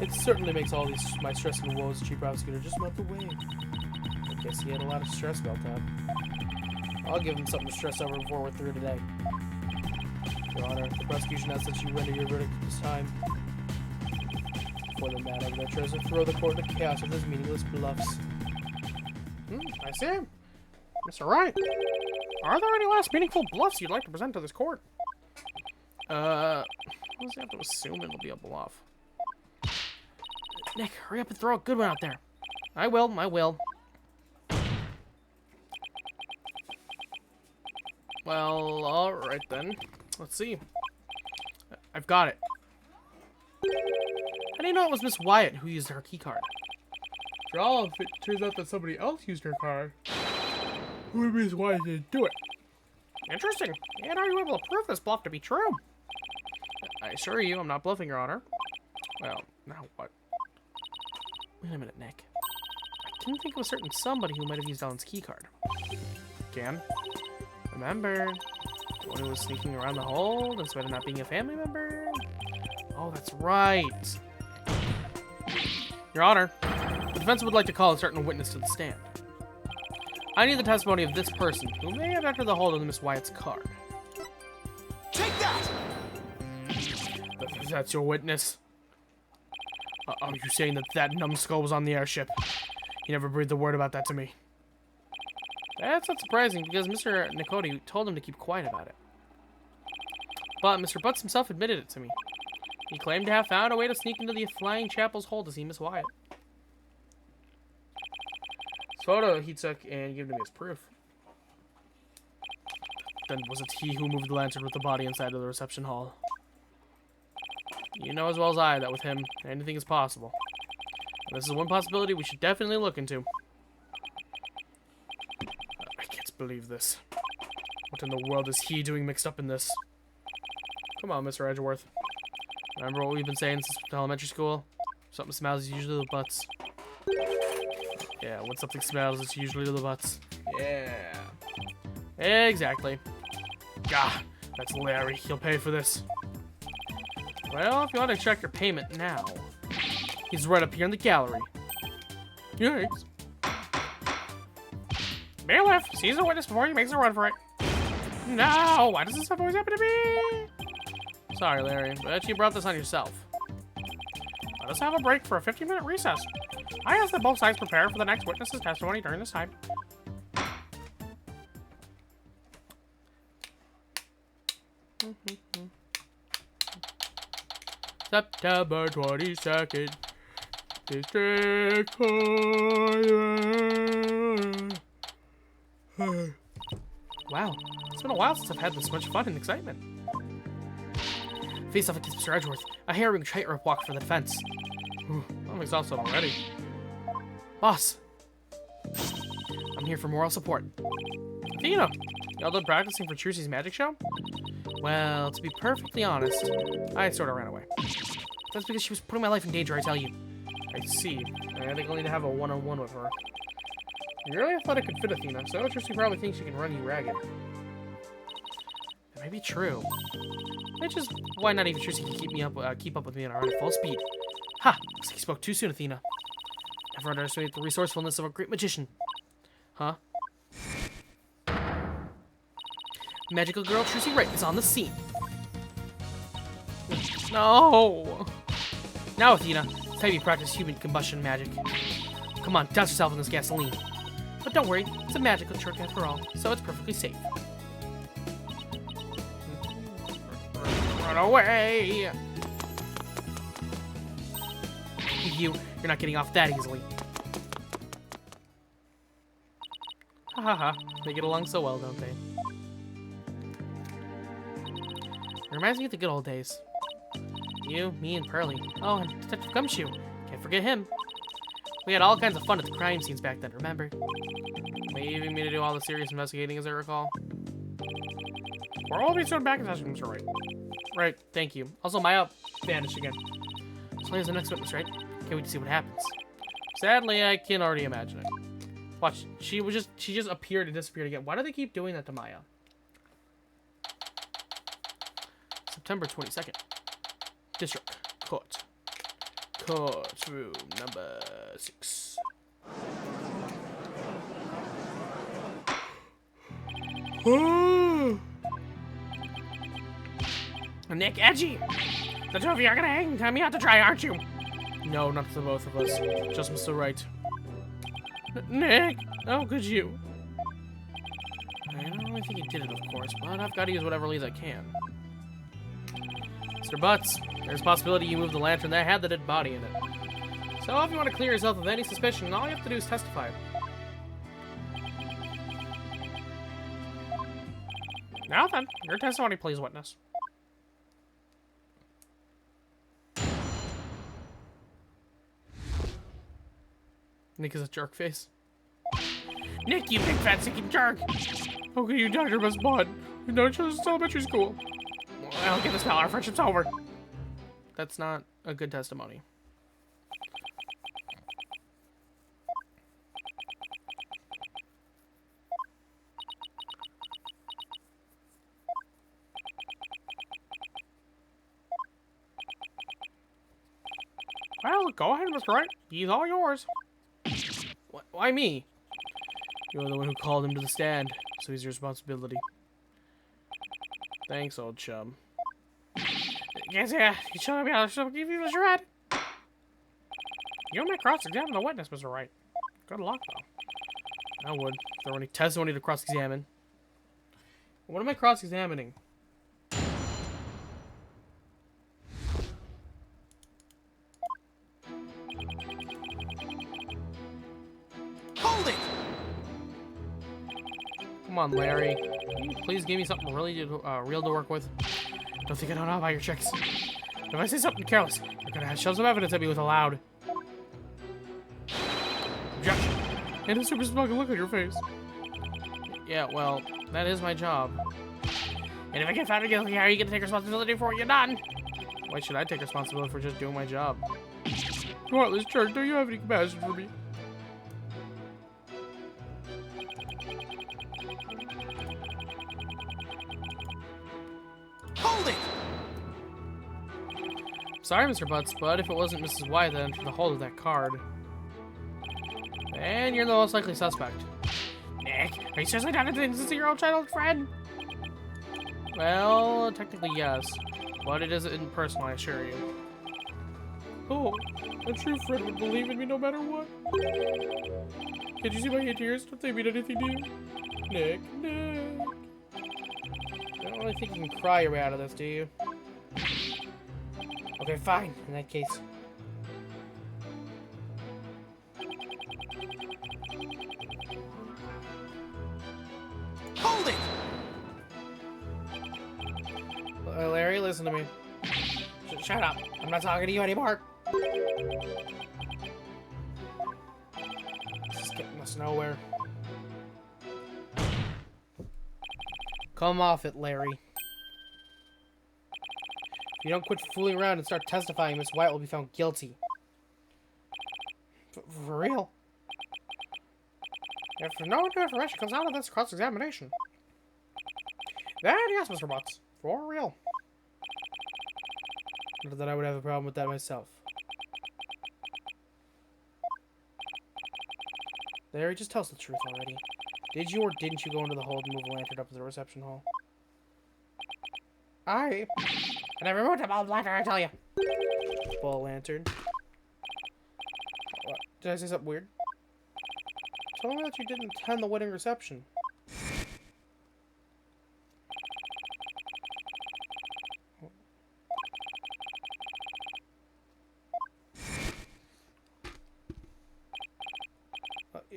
It certainly makes all these my stress and woes, Chief Prosecutor, just melt away. I guess he had a lot of stress built up. I'll give him something to stress over before we're through today. Your Honor, the prosecution asks that you render your verdict at this time. For the matter that tries to throw the court into chaos with his meaningless bluffs. I see. Mr. Wright, are there any last meaningful bluffs you'd like to present to this court? I just have to assume it'll be a bluff. Nick, hurry up and throw a good one out there. I will, I will. Well, alright then. Let's see. I've got it. How do you know it was Miss Wyatt who used her keycard? Well, if it turns out that somebody else used her card, who would Miss Wyatt didn't do it? Interesting. And are you able to prove this bluff to be true? I assure you, I'm not bluffing, Your Honor. Well, now what? Wait a minute, Nick. I can think of a certain somebody who might have used Alan's keycard. Can? Remember? The one who was sneaking around the hold in spite of not being a family member? Oh, that's right. Your Honor, the defense would like to call a certain witness to the stand. I need the testimony of this person who may have entered the hold of Miss Wyatt's card. Take that! That's your witness? Are you saying that that numbskull was on the airship? He never breathed a word about that to me. That's not surprising, because Mr. Nicoti told him to keep quiet about it. But Mr. Butts himself admitted it to me. He claimed to have found a way to sneak into the Flying Chapel's hold to see Miss Wyatt. This photo he took and gave to me as proof. Then was it he who moved the lantern with the body inside of the reception hall? You know as well as I that with him, anything is possible. And this is one possibility we should definitely look into. I can't believe this. What in the world is he doing mixed up in this? Come on, Mr. Edgeworth. Remember what we've been saying since elementary school? Something smells is usually the butts. Yeah, when something smells, it's usually the butts. Yeah. Exactly. Gah, that's Larry. He'll pay for this. Well, if you want to check your payment now, he's right up here in the gallery. Yikes. Bailiff, seize a witness before he makes a run for it. No, why does this stuff always happen to me? Sorry, Larry, but you brought this on yourself. Let us have a break for a 15-minute recess. I ask that both sides prepare for the next witness's testimony during this time. September 22nd. District Court. Wow, it's been a while since I've had this much fun and excitement. Face off against Mr. Edgeworth. A harrowing tightrope walk for the defense. I'm exhausted already. Boss, I'm here for moral support. Athena, y'all done practicing for Trucy's magic show? Well, to be perfectly honest, I sort of ran away. That's because she was putting my life in danger, I tell you. I see. I think I'll need to have a one-on-one with her. You're really athletic and fit, Athena, so Trucy probably thinks she can run you ragged. And Maybe true. Which is why not even sure he can keep up with me and run at full speed. Ha! Looks like you spoke too soon, Athena. Never underestimate the resourcefulness of a great magician. Huh? Magical girl Trucy Wright is on the scene. No! Now, Athena, it's time you practice human combustion magic. Come on, douse yourself in this gasoline. But don't worry, it's a magical trick after all, so it's perfectly safe. Run away! You're not getting off that easily. Ha ha ha. They get along so well, don't they? It reminds me of the good old days. You, me, and Pearlie. Oh, and Detective Gumshoe. Can't forget him. We had all kinds of fun at the crime scenes back then, remember? Leaving me to do all the serious investigating, as I recall. We're all be soon back in session, Mr. Wright. Right, thank you. Also, Maya vanished again. So here's the next witness, right? Can't wait to see what happens. Sadly, I can already imagine it. Watch, she just appeared and disappeared again. Why do they keep doing that to Maya? September 22nd. District Court. Courtroom number 6. Nick, Edgy! The two of you are gonna hang me out to dry, aren't you? No, not the both of us. Just Mr. Wright. Nick! How could you? I don't really think he did it, of course, but I've got to use whatever leads I can. Mr. Butts, there's a possibility you moved the lantern that had the dead body in it. So if you want to clear yourself of any suspicion, all you have to do is testify. Now then, your testimony, please, witness. Nick is a jerk face. Nick, you big fat stinking jerk! How can you doubt your best bud? We've known each other since elementary school. Well, get this now, our friendship's over. That's not a good testimony. Well, go ahead, Mr. Wright. He's all yours. Why me? You're the one who called him to the stand, so he's your responsibility. Thanks, old chum. Yes, yeah, you showed me how to give you a shred. You may cross-examine the witness, Mr. Wright. Good luck, though. I would. If there were any testimony to cross-examine. What am I cross-examining? Hold it! Come on, Larry. Can you please give me something really real to work with? Don't think I don't know about your tricks. If I say something careless, you're gonna shove some evidence at me with a loud objection and a super smug look on your face. Yeah, well, that is my job. And if I get found guilty, how are you gonna take responsibility for what you've done? Why should I take responsibility for just doing my job? You heartless jerk, don't you have any compassion for me? Hold it! Sorry, Mr. Butts, but if it wasn't Mrs. Y then for the hold of that card, then you're the most likely suspect. Nick, are you seriously down to things to your old childhood friend? Well, technically yes, but it isn't personal, I assure you. Oh, a true friend would believe in me no matter what. Can't you see my tears? Don't they mean anything to you? Nick, Nick. I don't really think you can cry your way out of this, do you? Okay, fine, in that case. Hold it! Larry, listen to me. Shut up. I'm not talking to you anymore. This is getting us nowhere. Come off it, Larry. If you don't quit fooling around and start testifying, Miss White will be found guilty. For real? If no new information comes out of this cross-examination, Yes, Mr. Butts. For real. Not that I would have a problem with that myself. Larry, just tell us the truth already. Did you or didn't you go into the hole and move a lantern up to the reception hall? I never moved a bulb lantern, I tell you. Ball lantern. What? Did I say something weird? Tell me that you didn't attend the wedding reception.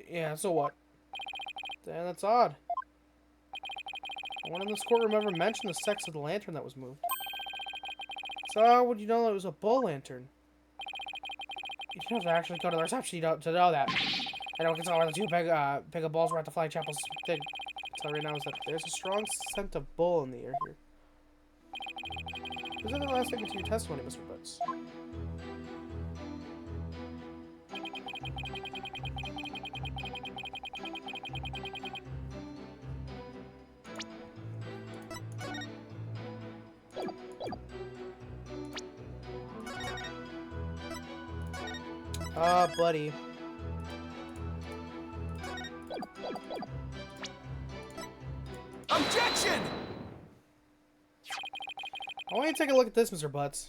Yeah, so what? Damn, that's odd. No one in this courtroom ever mentioned the sex of the lantern that was moved. So how would you know it was a bull lantern? You don't have to actually go to the reception to know that. I don't get where the two peg of balls were at the Flying Chapel's thing. Tell right now is that there's a strong scent of bull in the air here. Was that the last thing into your testimony, Mr. Butts? Buddy. Objection! I want you to take a look at this, Mr. Butts.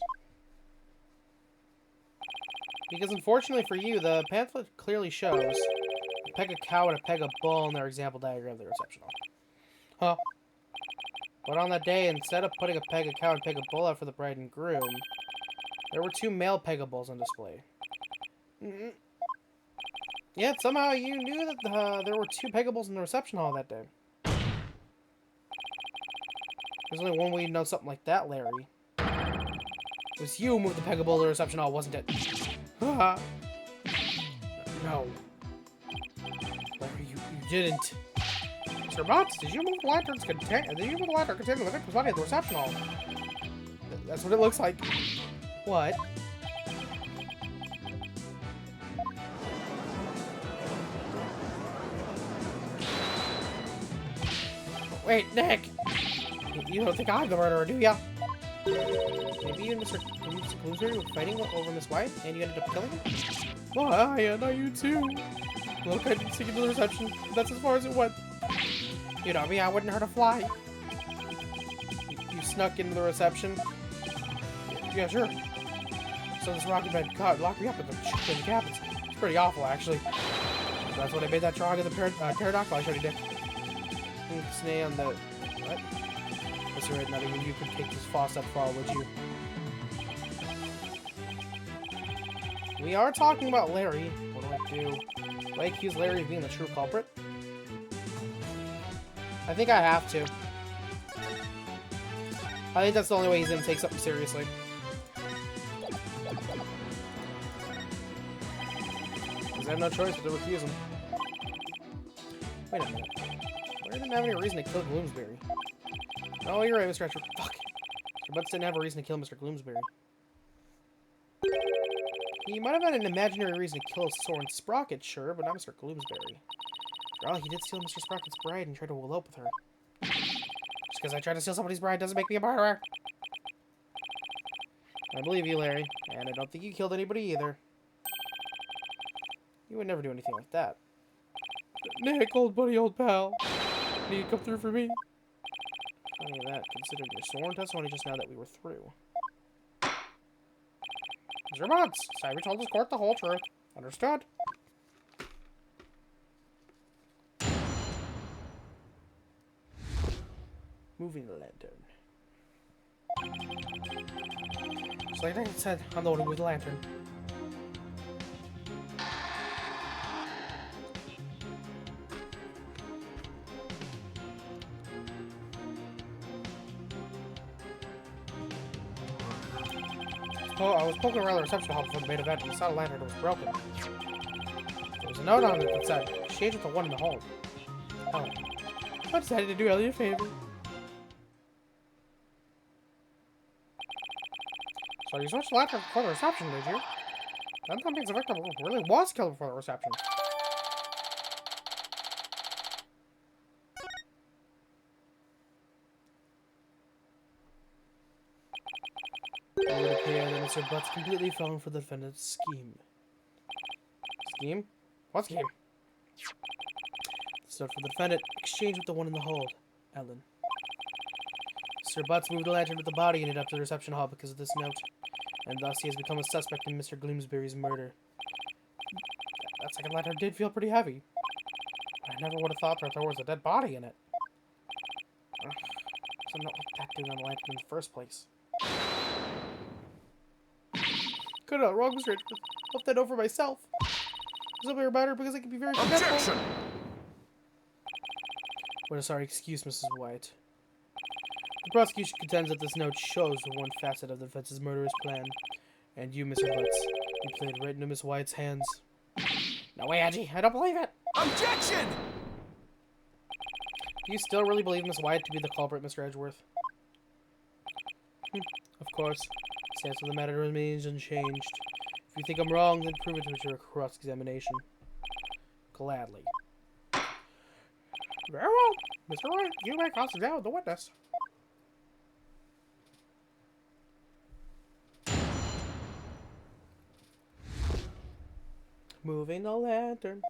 Because unfortunately for you, the pamphlet clearly shows a peg of cow and a peg of bull in their example diagram of the reception hall. Huh. But on that day, instead of putting a peg of cow and peg of bull out for the bride and groom, there were two male peg of bulls on display. Yet somehow you knew that there were two peg of bulls in the reception hall that day. There's only one way to know something like that, Larry. It was you who moved the peg of bull to the reception hall, wasn't it? No. Larry, you didn't. Mr. Butts, did you move the lantern containing the victim's body at the reception hall? That's what it looks like. What? Wait, Nick! You don't think I'm the murderer, do ya? Maybe you and Mr. Gloomsbury were fighting over Miss White, and you ended up killing him? Why, and not you too. Look, I didn't sneak into the reception. That's as far as it went. You know me, I wouldn't hurt a fly. You snuck into the reception? Yeah, sure. So this rocky bed locked me up in the cabins. It's pretty awful, actually. That's when I made that drawing of the pterodactyl I showed you, Dick. Snay on the... What? That's right, not even you could take this faucet fall, would you? We are talking about Larry. What do I do? Do I accuse Larry of being the true culprit? I think I have to. I think that's the only way he's gonna take something seriously. Because I have no choice but to refuse him. Wait a minute. Larry didn't have any reason to kill Gloomsbury. Oh, you're right, Mr. Retro. Fuck. Mr. Butts didn't have a reason to kill Mr. Gloomsbury. He might have had an imaginary reason to kill Soren Sprocket, sure, but not Mr. Gloomsbury. After all, he did steal Mr. Sprocket's bride and tried to elope with her. Just because I tried to steal somebody's bride doesn't make me a murderer. I believe you, Larry, and I don't think you killed anybody either. You would never do anything like that. Nick, old buddy, old pal. Need to come through for me? Funny that, considering your sworn testimony just now that we were through. Mr. Butts, Cyber told his court the whole truth. Understood? Moving the lantern. Just like I said, I'm the one who moved the lantern. Oh, I was poking around the reception hall before the main event and saw the lantern was broken. There was a note on it that said, "Exchange with the one in the hole." Oh. I decided to do Ellie a favor. So you switched the lantern before the reception, did you? That means the victim really was killed before the reception. It would appear that Mr. Butts completely fell for the defendant's scheme. Scheme? What scheme? The note for the defendant, exchanged with the one in the hold, Ellen. Sir Butts moved the lantern with the body and it up to the reception hall because of this note, and thus he has become a suspect in Mr. Gloomsbury's murder. That second letter did feel pretty heavy. I never would have thought that there was a dead body in it. What's a note like that doing on the lantern in the first place? Could have wrong Mr. Edgeworth. Left that over myself. Something about her because it can be very forgetful. Objection! What a sorry excuse, Mrs. White. The prosecution contends that this note shows one facet of the defense's murderous plan. And you, Mr. Butts, you played right into Miss White's hands. No way, Edgy. I don't believe it. Objection! Do you still really believe Miss White to be the culprit, Mr. Edgeworth? Of course. The stance of the matter remains unchanged. If you think I'm wrong, then prove it with your cross-examination. Gladly. Very well. Mr. White, you may cross-examine the witness. Moving the lantern.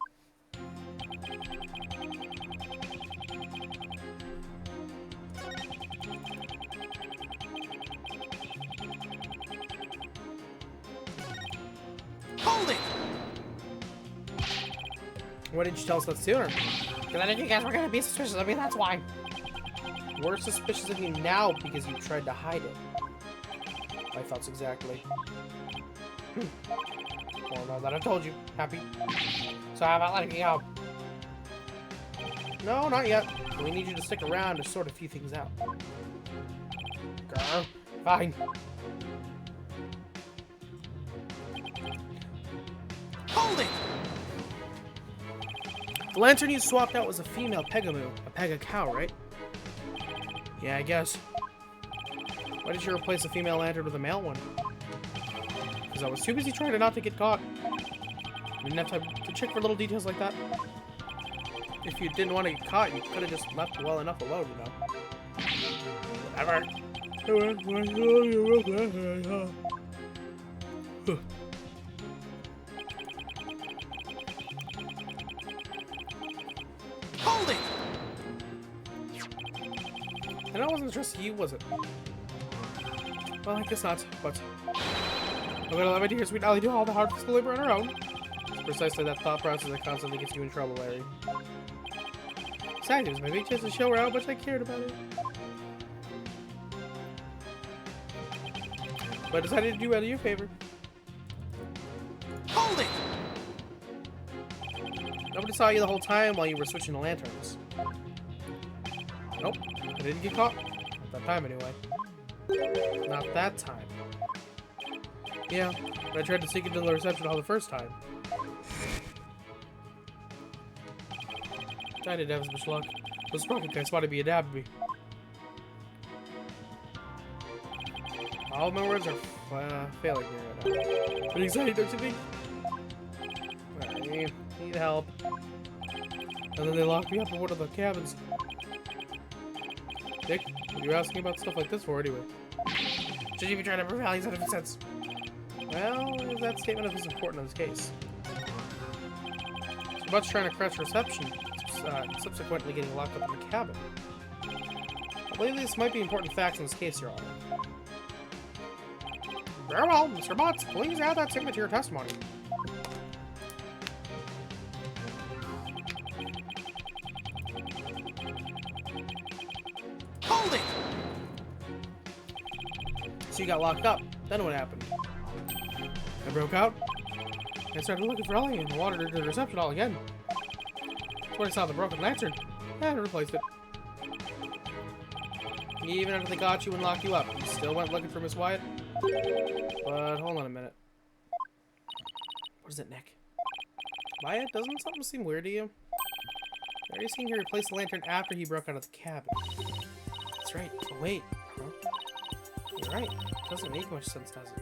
Hold it! Why didn't you tell us that sooner? Because I didn't think you guys were going to be suspicious of me, that's why. We're suspicious of you now because you tried to hide it. My thoughts exactly. Well, now that I've told you, happy. So how about letting me go? No, not yet. We need you to stick around to sort a few things out. Girl, fine. Hold it! The lantern you swapped out was a female pegamoo. A pega cow, right? Yeah, I guess. Why did you replace the female lantern with a male one? Because I was too busy trying not to get caught. I didn't have time to check for little details like that. If you didn't want to get caught, you could have just left well enough alone, you know. Whatever. Hold it! And I wasn't just you, was it? Well, I guess not, but I'm gonna let my dear sweet Allie do all the hard physical labor on her own. It's precisely that thought process that constantly gets you in trouble, Larry. Besides, it was my big chance to show her how much I cared about it. But I decided to do Ellie a favor. Hold it! Nobody saw you the whole time while you were switching the lanterns. Nope, I didn't get caught. Not that time, anyway. Not that time. Yeah, but I tried to sneak into the reception hall the first time. I didn't have as much luck. Those sprocket guys spotted me and nabbed me. All my words are failing me right now. But exciting, don't you think? I need help. And then they locked me up in one of the cabins. Nick, what are you asking about stuff like this for anyway? Should you be trying to prove Allie's innocence? Well, that statement is important in this case. So Butts trying to crash reception, subsequently getting locked up in the cabin. I believe this might be important facts in this case, Your Honor. Very well, Mr. Butts, please add that statement to your testimony. Hold it! So you got locked up. Then what happened? I broke out. I started looking for Ellie and wandered into the reception hall again. That's when I saw the broken lantern. And I replaced it. Even after they got you and locked you up, you still went looking for Miss Wyatt? But hold on a minute. What is it, Nick? Wyatt, doesn't something seem weird to you? Are you seeing he replaced the lantern after he broke out of the cabin? That's right. Oh, wait. Huh? You're right. It doesn't make much sense, does it?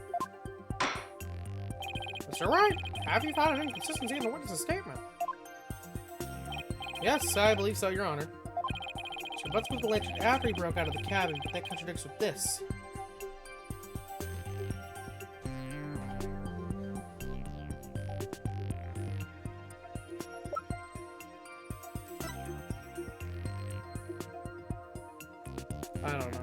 Mr. Wright, have you found an inconsistency in the witness's statement? Yes, I believe so, Your Honor. So Butts moved the lantern after he broke out of the cabin, but that contradicts with this. I don't know.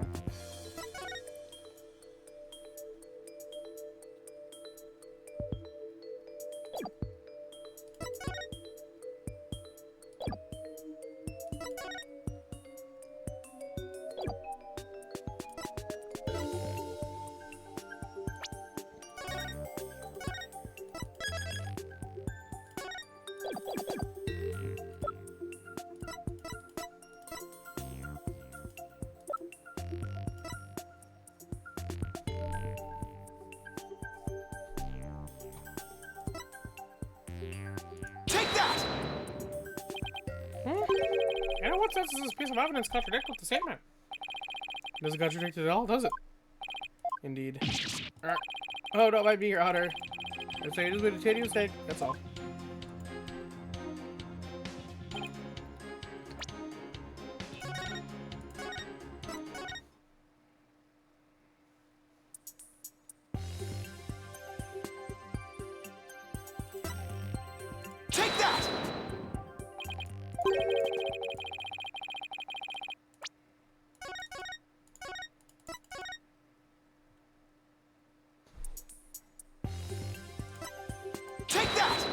Take that! And in what sense does this piece of evidence contradict with the statement? It doesn't contradict it at all, does it? Indeed. Oh, no, it might be your honor. It's a just made a tiny mistake, that's all. Take that! Take that!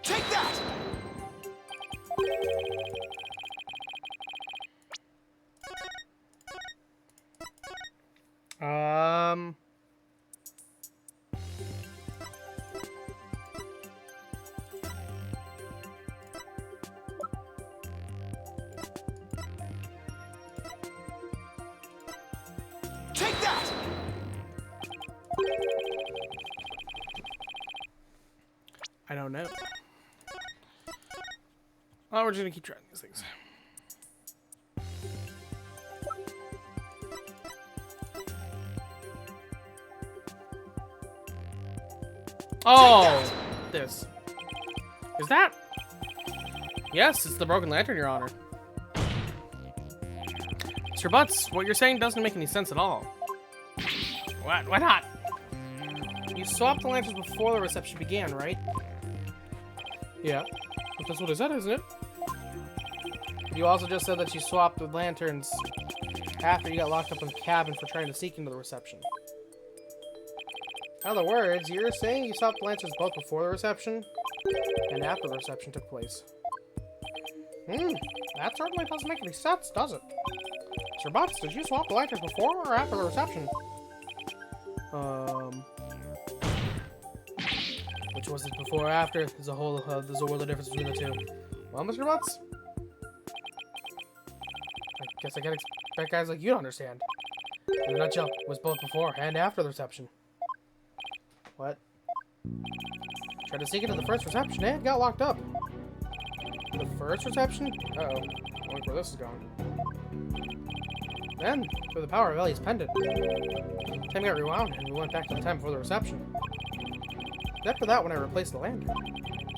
Take that! Um... Take that! I don't know. Oh, we're just gonna keep trying these things. Oh, this. Is that? Yes, it's the broken lantern, Your Honor. Mr. Butts, what you're saying doesn't make any sense at all. What? Why not? You swapped the lanterns before the reception began, right? Yeah. But that's what I said, isn't it? You also just said that you swapped the lanterns after you got locked up in the cabin for trying to sneak into the reception. In other words, you're saying you swapped the lanterns both before the reception and after the reception took place. That certainly doesn't make any sense, does it? Sir Butts, did you swap the lanterns before or after the reception? Which was it, before or after? There's a world of difference between the two. Well, Mr. Butts, I guess I can't expect guys like you to understand. In a nutshell, it was both before and after the reception. What? Tried to sneak into the first reception and got locked up. The first reception? Uh-oh. I wonder where this is going. Then, through the power of Ellie's pendant, time got rewound and we went back to the time before the reception. After that, when I replaced the lantern.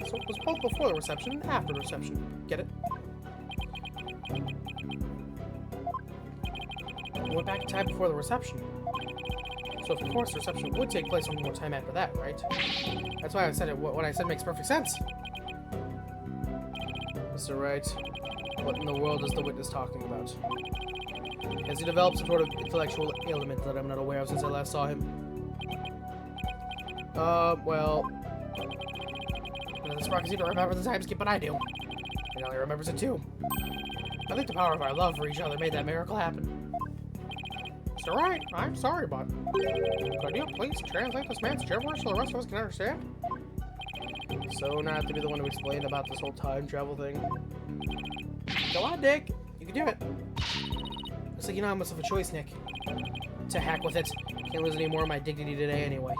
So it was both before the reception and after the reception. Get it? We went back in time before the reception. So of course the reception would take place one more time after that, right? That's why I said it. What I said makes perfect sense. Mr. Wright, what in the world is the witness talking about? Has he developed some sort of intellectual ailment that I'm not aware of since I last saw him? Well... This Rocky seems to remember the time skip, but I do. He only remembers it too. I think the power of our love for each other made that miracle happen. Mr. Wright, I'm sorry, but... Could you please translate this man's gibberish so the rest of us can understand? So not have to be the one to explain about this whole time travel thing. Go on, Dick. You can do it. Looks like you don't have much of a choice, Nick. To heck with it. Can't lose any more of my dignity today anyway.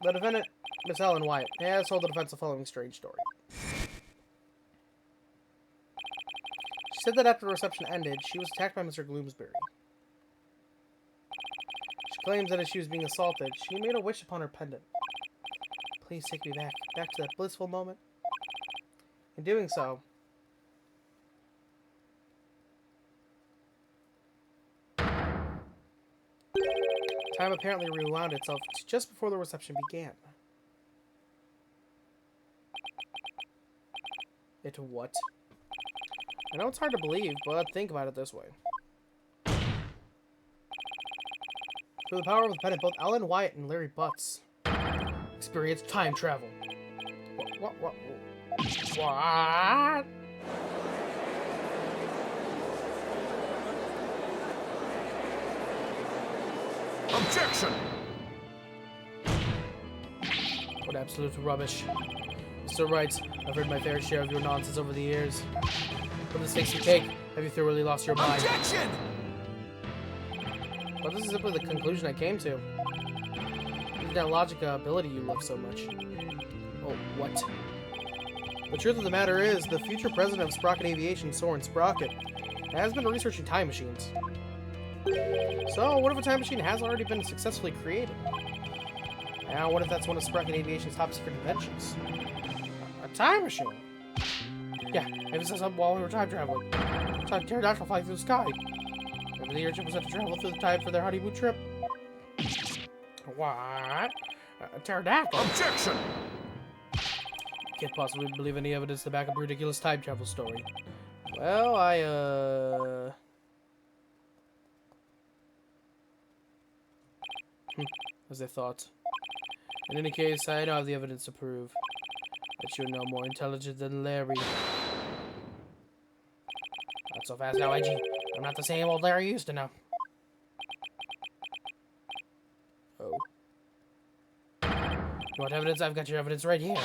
The defendant, Miss Ellen Wyatt, has told the defense the following strange story. She said that after the reception ended, she was attacked by Mr. Gloomsbury. She claims that as she was being assaulted, she made a wish upon her pendant. Please take me back to that blissful moment. In doing so, time apparently rewound itself just before the reception began. It what? I know it's hard to believe, but think about it this way. Through the power of the pendant, both Ellen Wyatt and Larry Butts experienced time travel. What? Objection! What absolute rubbish. Mr. Wright, I've heard my fair share of your nonsense over the years. What mistakes you take? Have you thoroughly lost your mind? Objection! But this is simply the conclusion I came to. Even that logic ability you love so much. Oh, what? The truth of the matter is, the future president of Sprocket Aviation, Soren Sprocket, has been researching time machines. So, what if a time machine has already been successfully created? Now, what if that's one of Sprocket Aviation's top secret inventions? A time machine? Yeah, maybe it says something while we were time traveling. Saw a pterodactyl flying through the sky. Maybe the airship was set to travel through the time for their honeymoon trip. What? A pterodactyl? Objection! Can't possibly believe any evidence to back up a ridiculous time travel story. Well, as I thought. In any case, I now have the evidence to prove that you're no more intelligent than Larry. Not so fast now, Edgy. I'm not the same old Larry you used to know. Oh. You want evidence? I've got your evidence right here.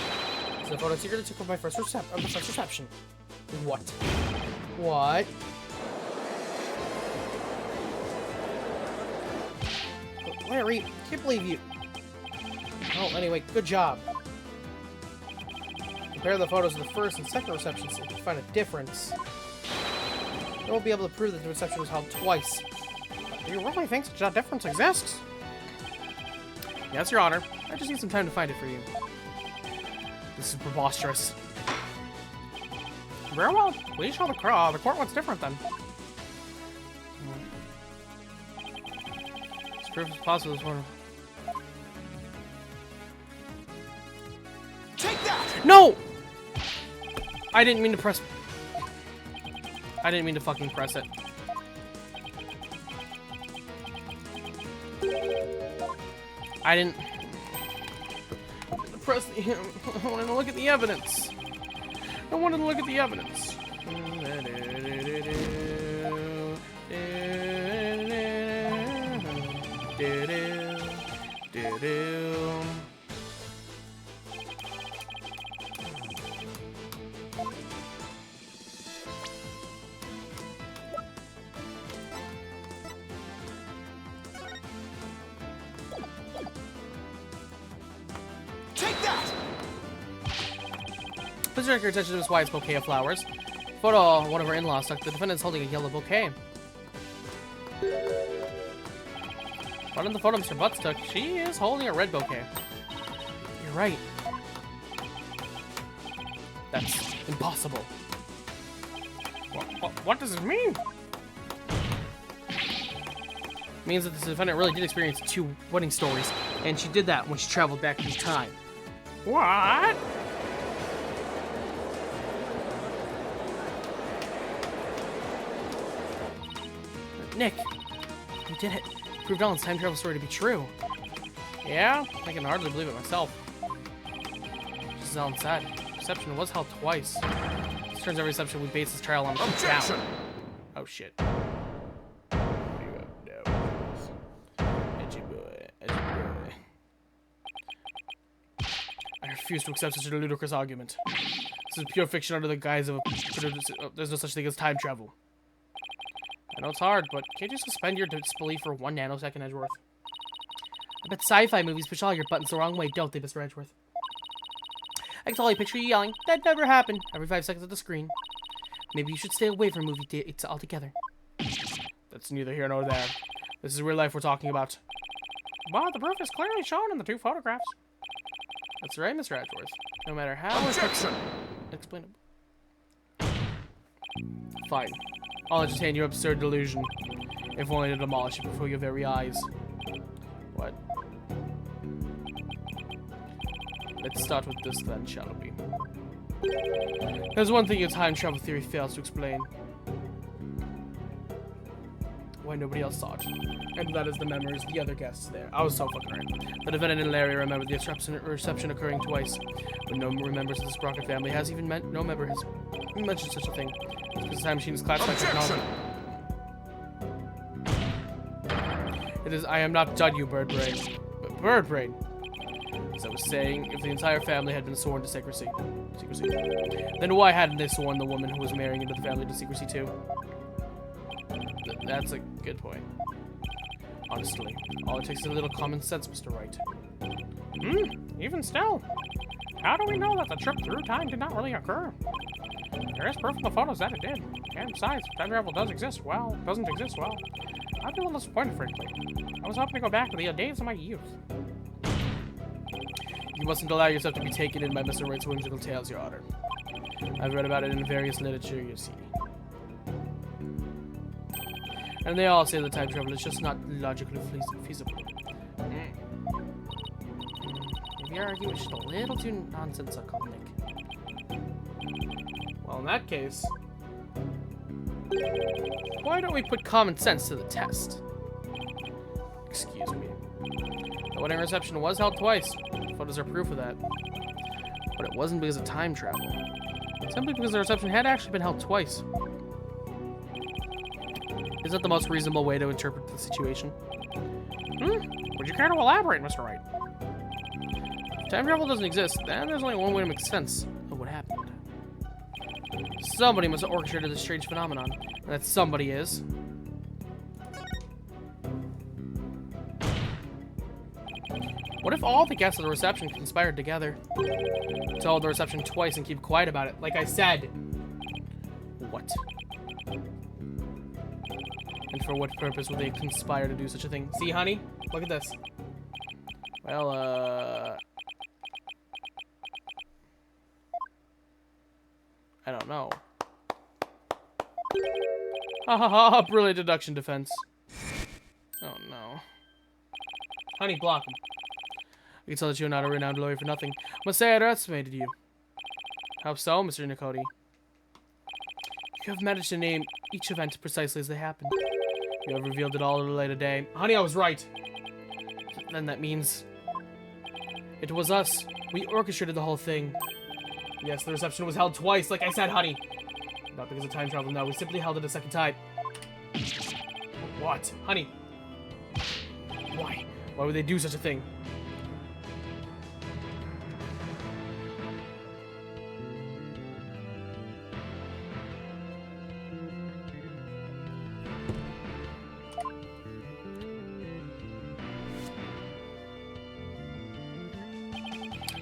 It's the photo secret I took of my first reception. What? What? Larry, can't believe you. Oh, anyway, good job. Compare the photos of the first and second receptions so you can find a difference. You won't be able to prove that the reception was held twice. Do you really think such a difference exists? Yes, Your Honor. I just need some time to find it for you. This is preposterous. Very well. Please show the court what's different then. This proof is possible as one. Take that! No! I didn't mean to press. I didn't mean to fucking press it. I didn't press the. I wanted to look at the evidence. I wanted to look at the evidence. Please direct your attention to Miss Wyatt's bouquet of flowers. Photo one of her in-laws took. The defendant's holding a yellow bouquet. But in the photo Mr. Butts took, she is holding a red bouquet. You're right. That's impossible. What does it mean? It means that the defendant really did experience two wedding stories, and she did that when she traveled back in time. What? Nick, you did it. Proved Ellen's time travel story to be true. Yeah, I can hardly believe it myself. Just as Ellen said, reception was held twice. This turns every reception we base this trial on Objection! down. Oh shit. What do you have now? Edgy boy, edgy boy. I refuse to accept such a ludicrous argument. This is pure fiction under the guise of a... There's no such thing as time travel. I know it's hard, but can't you suspend your disbelief for 1 nanosecond, Edgeworth? I bet sci-fi movies push all your buttons the wrong way, don't they, Mr. Edgeworth? I can totally picture you yelling, "That never happened," every 5 seconds at the screen. Maybe you should stay away from movie dates altogether. That's neither here nor there. This is real life we're talking about. But the proof is clearly shown in the 2 photographs. That's right, Mr. Edgeworth. No matter how Objection! explainable. Fine. I'll entertain your absurd delusion. If only to demolish it before your very eyes. What? Let's start with this then, shall we? There's one thing your time travel theory fails to explain. Why nobody else saw it. And that is the memories of the other guests there. I was so fucking right. The defendant and Larry remembered the reception occurring twice. But no members of the Sprocket family has even no member has mentioned such a thing. Because the time machine is classified technology. It is, I am not done, you bird brain. But bird brain. As I was saying, if the entire family had been sworn to secrecy, then why hadn't they sworn the woman who was marrying into the family to secrecy too? That's a good point. Honestly, all it takes is a little common sense, Mr. Wright. Even still. How do we know that the trip through time did not really occur? There is proof in the photos that it did. And besides, time travel doesn't exist well. I feel a little disappointed, frankly. I was hoping to go back to the days of my youth. You mustn't allow yourself to be taken in by Mr. Wright's whimsical tales, Your Honor. I've read about it in various literature, you see. And they all say that time travel is just not logically feasible. Maybe your argument is just a little too nonsensical, Nick. Well, in that case, why don't we put common sense to the test? Excuse me. The wedding reception was held twice. Photos are proof of that. But it wasn't because of time travel. Simply because the reception had actually been held twice. Is that the most reasonable way to interpret the situation? Would you care to elaborate, Mr. Wright? If time travel doesn't exist, then there's only one way to make sense of what happened. Somebody must have orchestrated this strange phenomenon, and that somebody is... What if all the guests at the reception conspired together to hold the reception twice and keep quiet about it, like I said? What? And for what purpose would they conspire to do such a thing? See, honey? Look at this. Well, I don't know. Ha ha ha, brilliant deduction defense. Oh no. Honey, block him. I can tell that you're not a renowned lawyer for nothing. Must say I underestimated you. How so, Mr. Nicoti? You have managed to name each event precisely as they happened. You have revealed it all at a later day. Honey, I was right. Then that means... It was us. We orchestrated the whole thing. Yes, the reception was held twice, like I said, honey. Not because of time travel, no. We simply held it a second time. What? Honey. Why? Why would they do such a thing?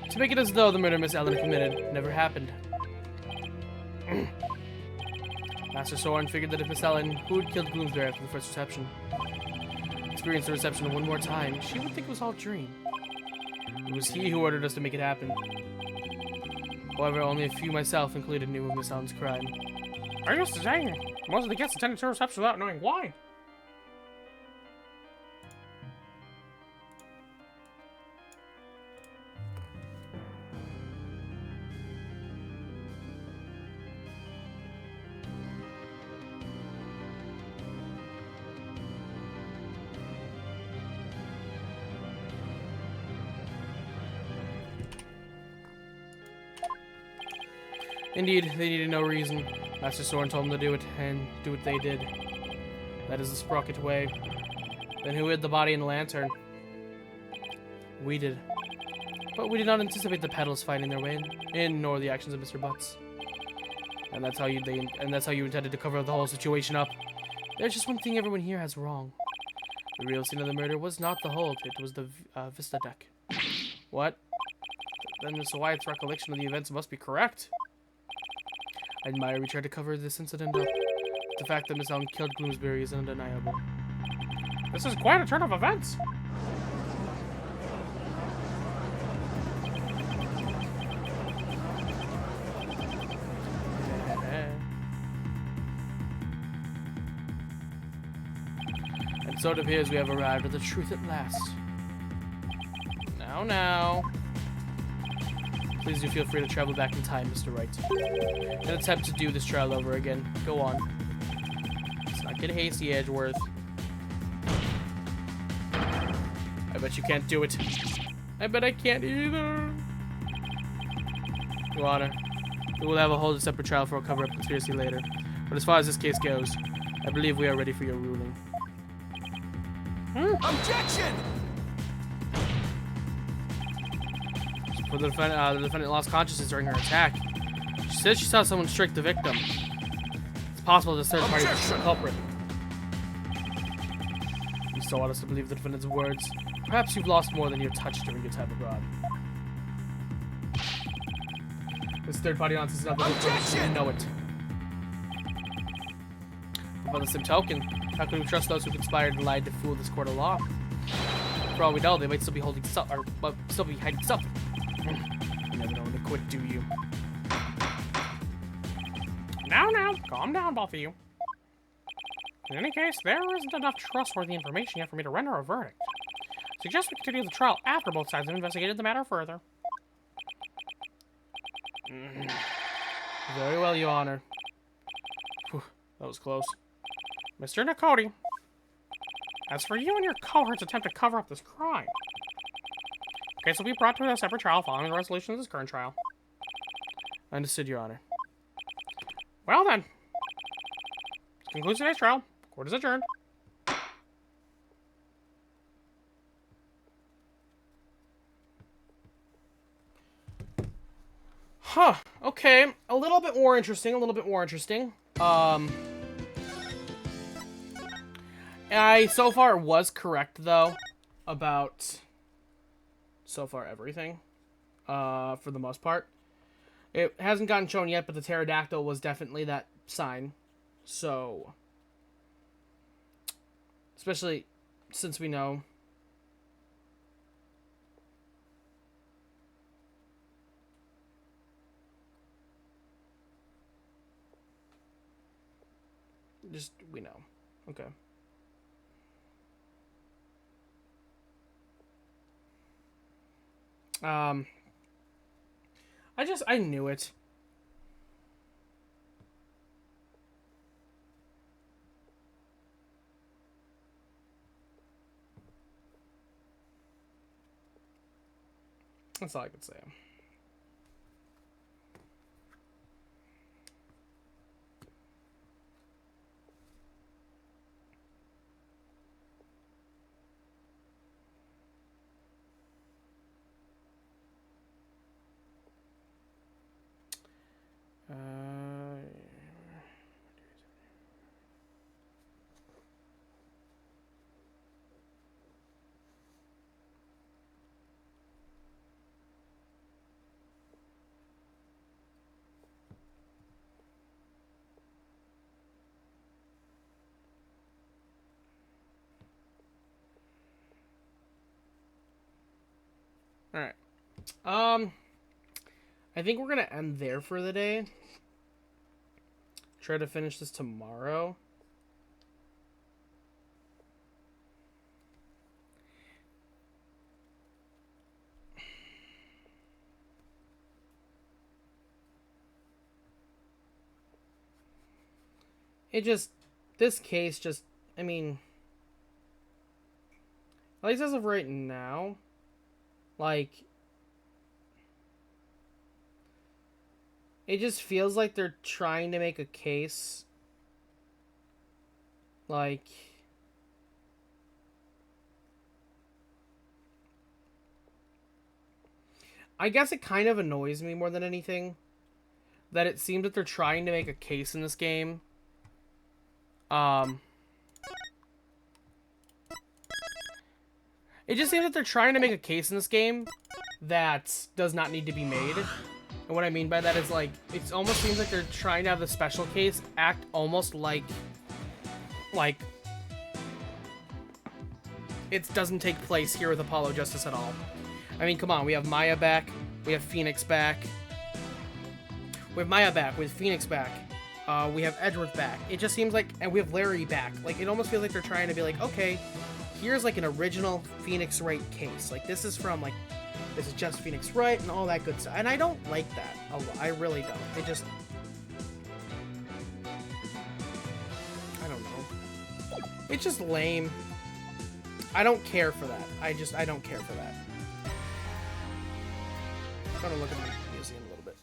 To make it as though the murder Miss Ellen committed never happened. Master Soren figured that if Miss Ellen, who had killed Bloomsbury after the first reception, experienced the reception one more time, she would think it was all a dream. It was he who ordered us to make it happen. However, only a few, myself included, knew of Miss Ellen's crime. Are you saying most of the guests attended to reception without knowing why? Indeed, they needed no reason. Master Soren told them to do it, and do what they did. That is the Sprocket way. Then who hid the body in the lantern? We did. But we did not anticipate the pedals finding their way in, nor the actions of Mr. Butts. And that's how you intended to cover the whole situation up. There's just one thing everyone here has wrong. The real scene of the murder was not the hold, it was the Vista deck. What? Then Mr. Wyatt's recollection of the events must be correct. I admire we tried to cover this incident up. The fact that Miss Allen killed Gloomsbury is undeniable. This is quite a turn of events. And so it appears we have arrived at the truth at last. Now. Please do feel free to travel back in time, Mr. Wright. And attempt to do this trial over again. Go on. Let's not get hasty, Edgeworth. I bet you can't do it. I bet I can't either. Your Honor, we will have a whole separate trial for a cover-up conspiracy later. But as far as this case goes, I believe we are ready for your ruling. Objection! For the defendant lost consciousness during her attack. She says she saw someone strike the victim. It's possible this third party is the culprit. You still want us to believe the defendant's words. Perhaps you've lost more than you touched during your time abroad. This third party nonsense is not the victim. You know it. But by the same token, how can we trust those who conspired and lied to fool this court of law? For all we know, they might still be holding something, or still be hiding something. You never know when to quit, do you? Now, calm down, both of you. In any case, there isn't enough trustworthy information yet for me to render a verdict. Suggest we continue the trial after both sides have investigated the matter further. Very well, Your Honor. Whew, that was close. Mr. Nakoti, as for you and your cohort's attempt to cover up this crime, the case will be brought to a separate trial following the resolution of this current trial. Understood, Your Honor. Well then, this concludes today's trial. Court is adjourned. Huh, okay. A little bit more interesting. I so far was correct, though, about so far everything, for the most part. It hasn't gotten shown yet, but the pterodactyl was definitely that sign. So, especially since we know. We know. Okay. I knew it. That's all I could say. Alright. I think we're gonna end there for the day. Try to finish this tomorrow. This case just, I mean, at least as of right now, like, it just feels like they're trying to make a case, like, I guess it kind of annoys me more than anything that it seems that they're trying to make a case in this game. It just seems that they're trying to make a case in this game that does not need to be made. And what I mean by that is, like, it almost seems like they're trying to have the special case act almost like it doesn't take place here with Apollo Justice at all. I mean, come on, we have Maya back, we have Phoenix back. We have Maya back, we have Phoenix back, we have Edgeworth back. It just seems like, and we have Larry back. Like, it almost feels like they're trying to be like, okay, here's like an original Phoenix Wright case. Like, this is from, like, this is just Phoenix Wright and all that good stuff. And I don't like that a lot. I really don't. It just, I don't know. It's just lame. I don't care for that. I don't care for that. I'm gonna look at the museum a little bit.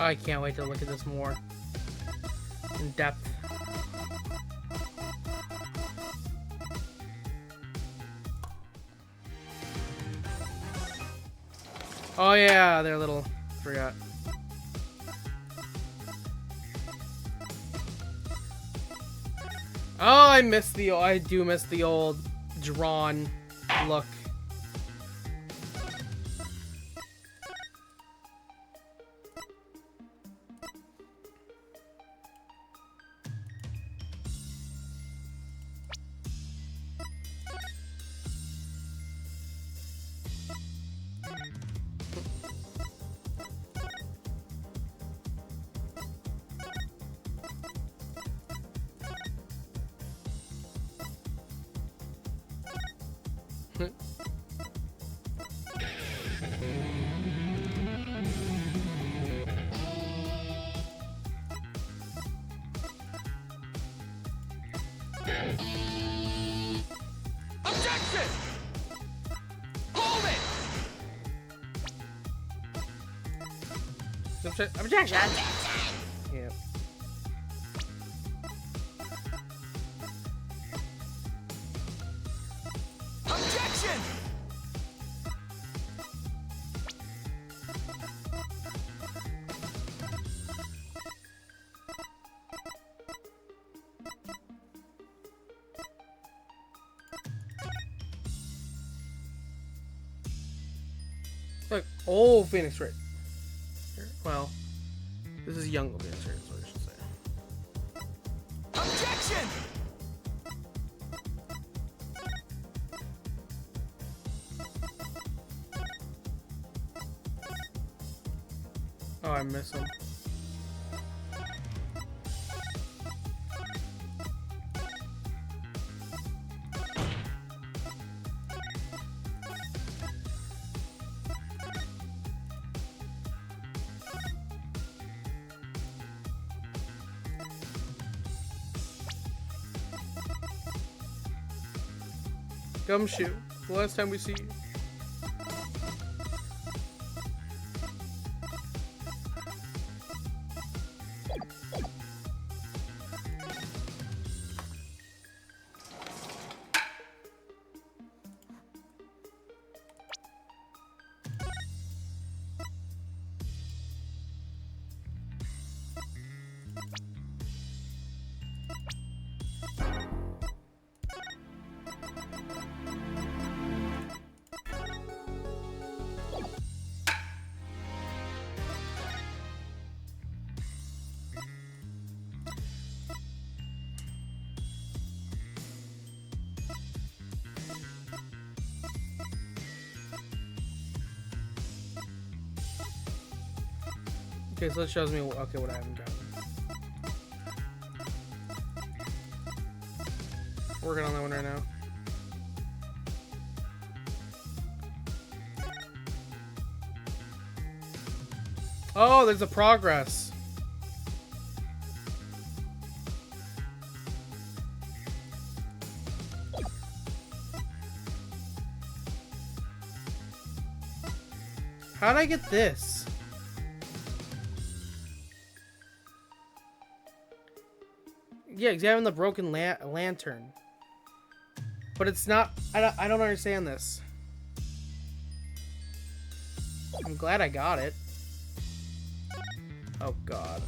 I can't wait to look at this more in depth. Oh yeah, they're little. Forgot. Oh, I do miss the old drawn look. Objection! Hold it! Objection! Yeah. Objection! Look, old Phoenix Wright. Well, this is young Phoenix Wright, is what I should say. Objection! Oh, I miss him. Gumshoe, the last time we see you. Okay, so it shows me what I haven't gotten. Working on that one right now. Oh, there's a progress. How'd I get this? Yeah, examine the broken lantern. But it's not... I don't understand this. I'm glad I got it. Oh, God.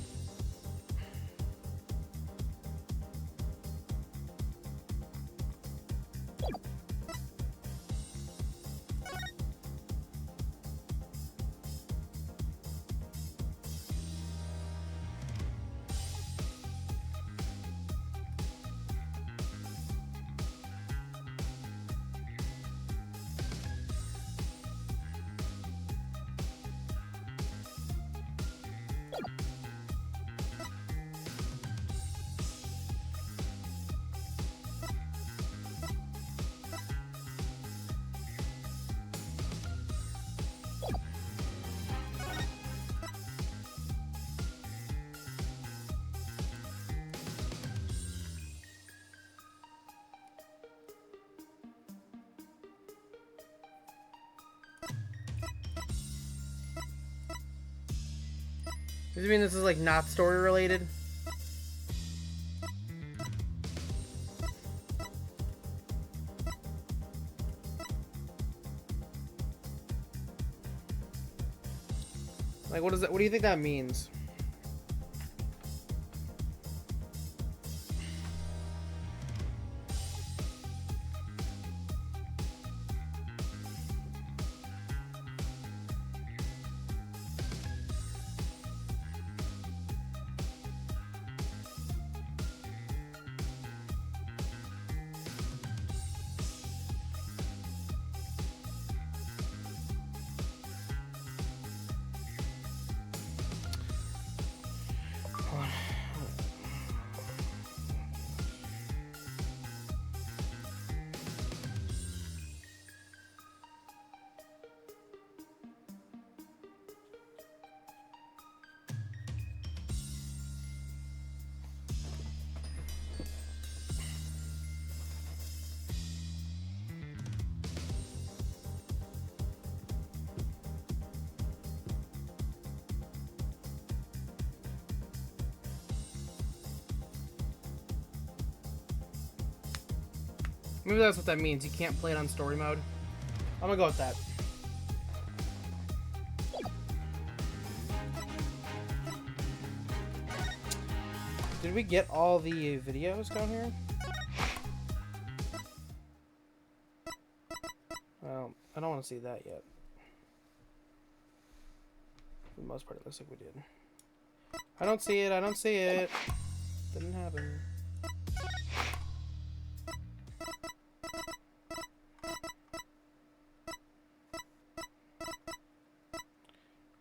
Does it mean this is like not story related? Like, what is that? What do you think that means? Maybe that's what that means. You can't play it on story mode. I'm gonna go with that. Did we get all the videos down here? Well, I don't want to see that yet. For the most part, it looks like we did. I don't see it. I don't see it. Didn't happen.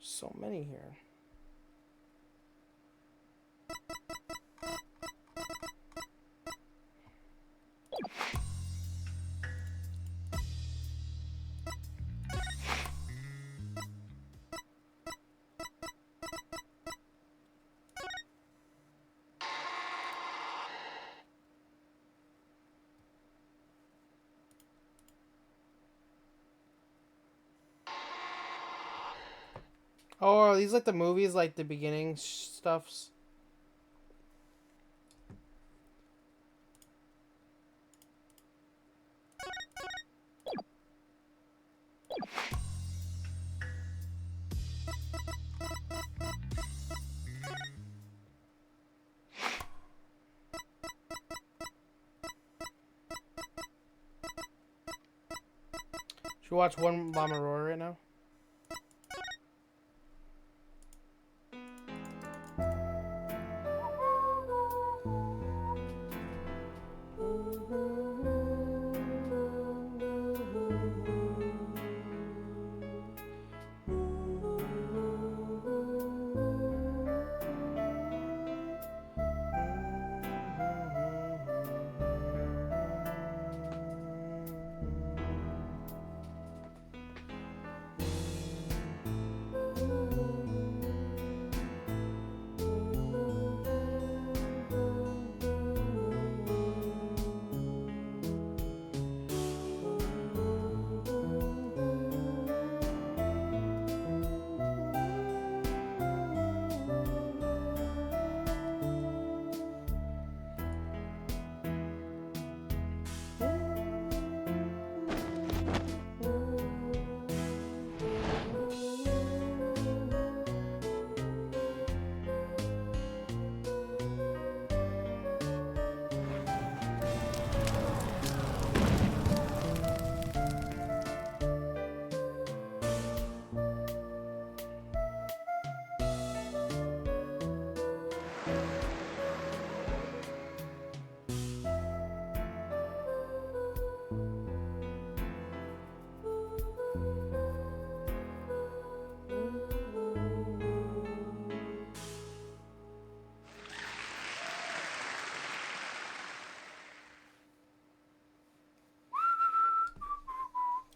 So many here. Oh, are these like the movies, like the beginning stuffs? Should we watch One Bomb Aurora right now?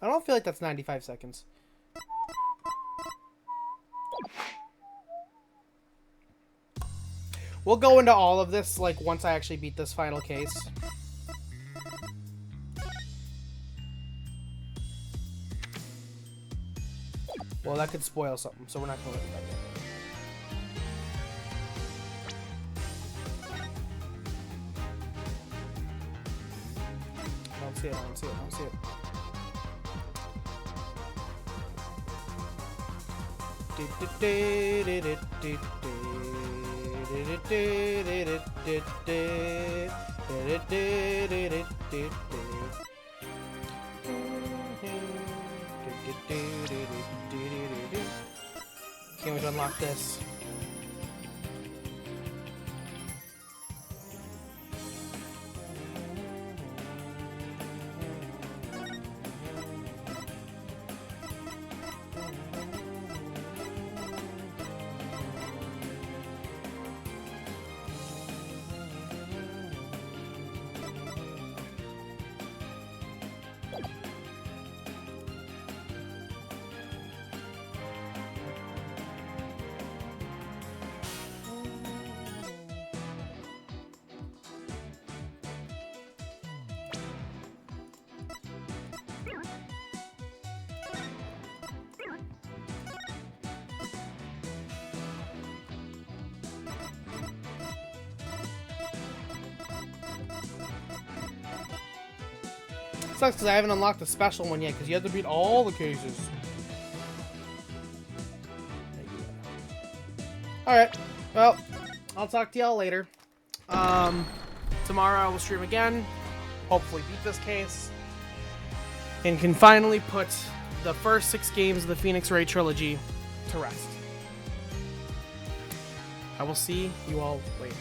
I don't feel like that's 95 seconds. We'll go into all of this, like, once I actually beat this final case. Well, that could spoil something, so we're not going to look at that yet. I don't see it, I don't see it, I don't see it. Can't wait to unlock this. Sucks because I haven't unlocked the special one yet because you have to beat all the cases. Alright, well, I'll talk to y'all later. Tomorrow I will stream again, hopefully beat this case, and can finally put the first 6 games of the Phoenix Wright Trilogy to rest. I will see you all later.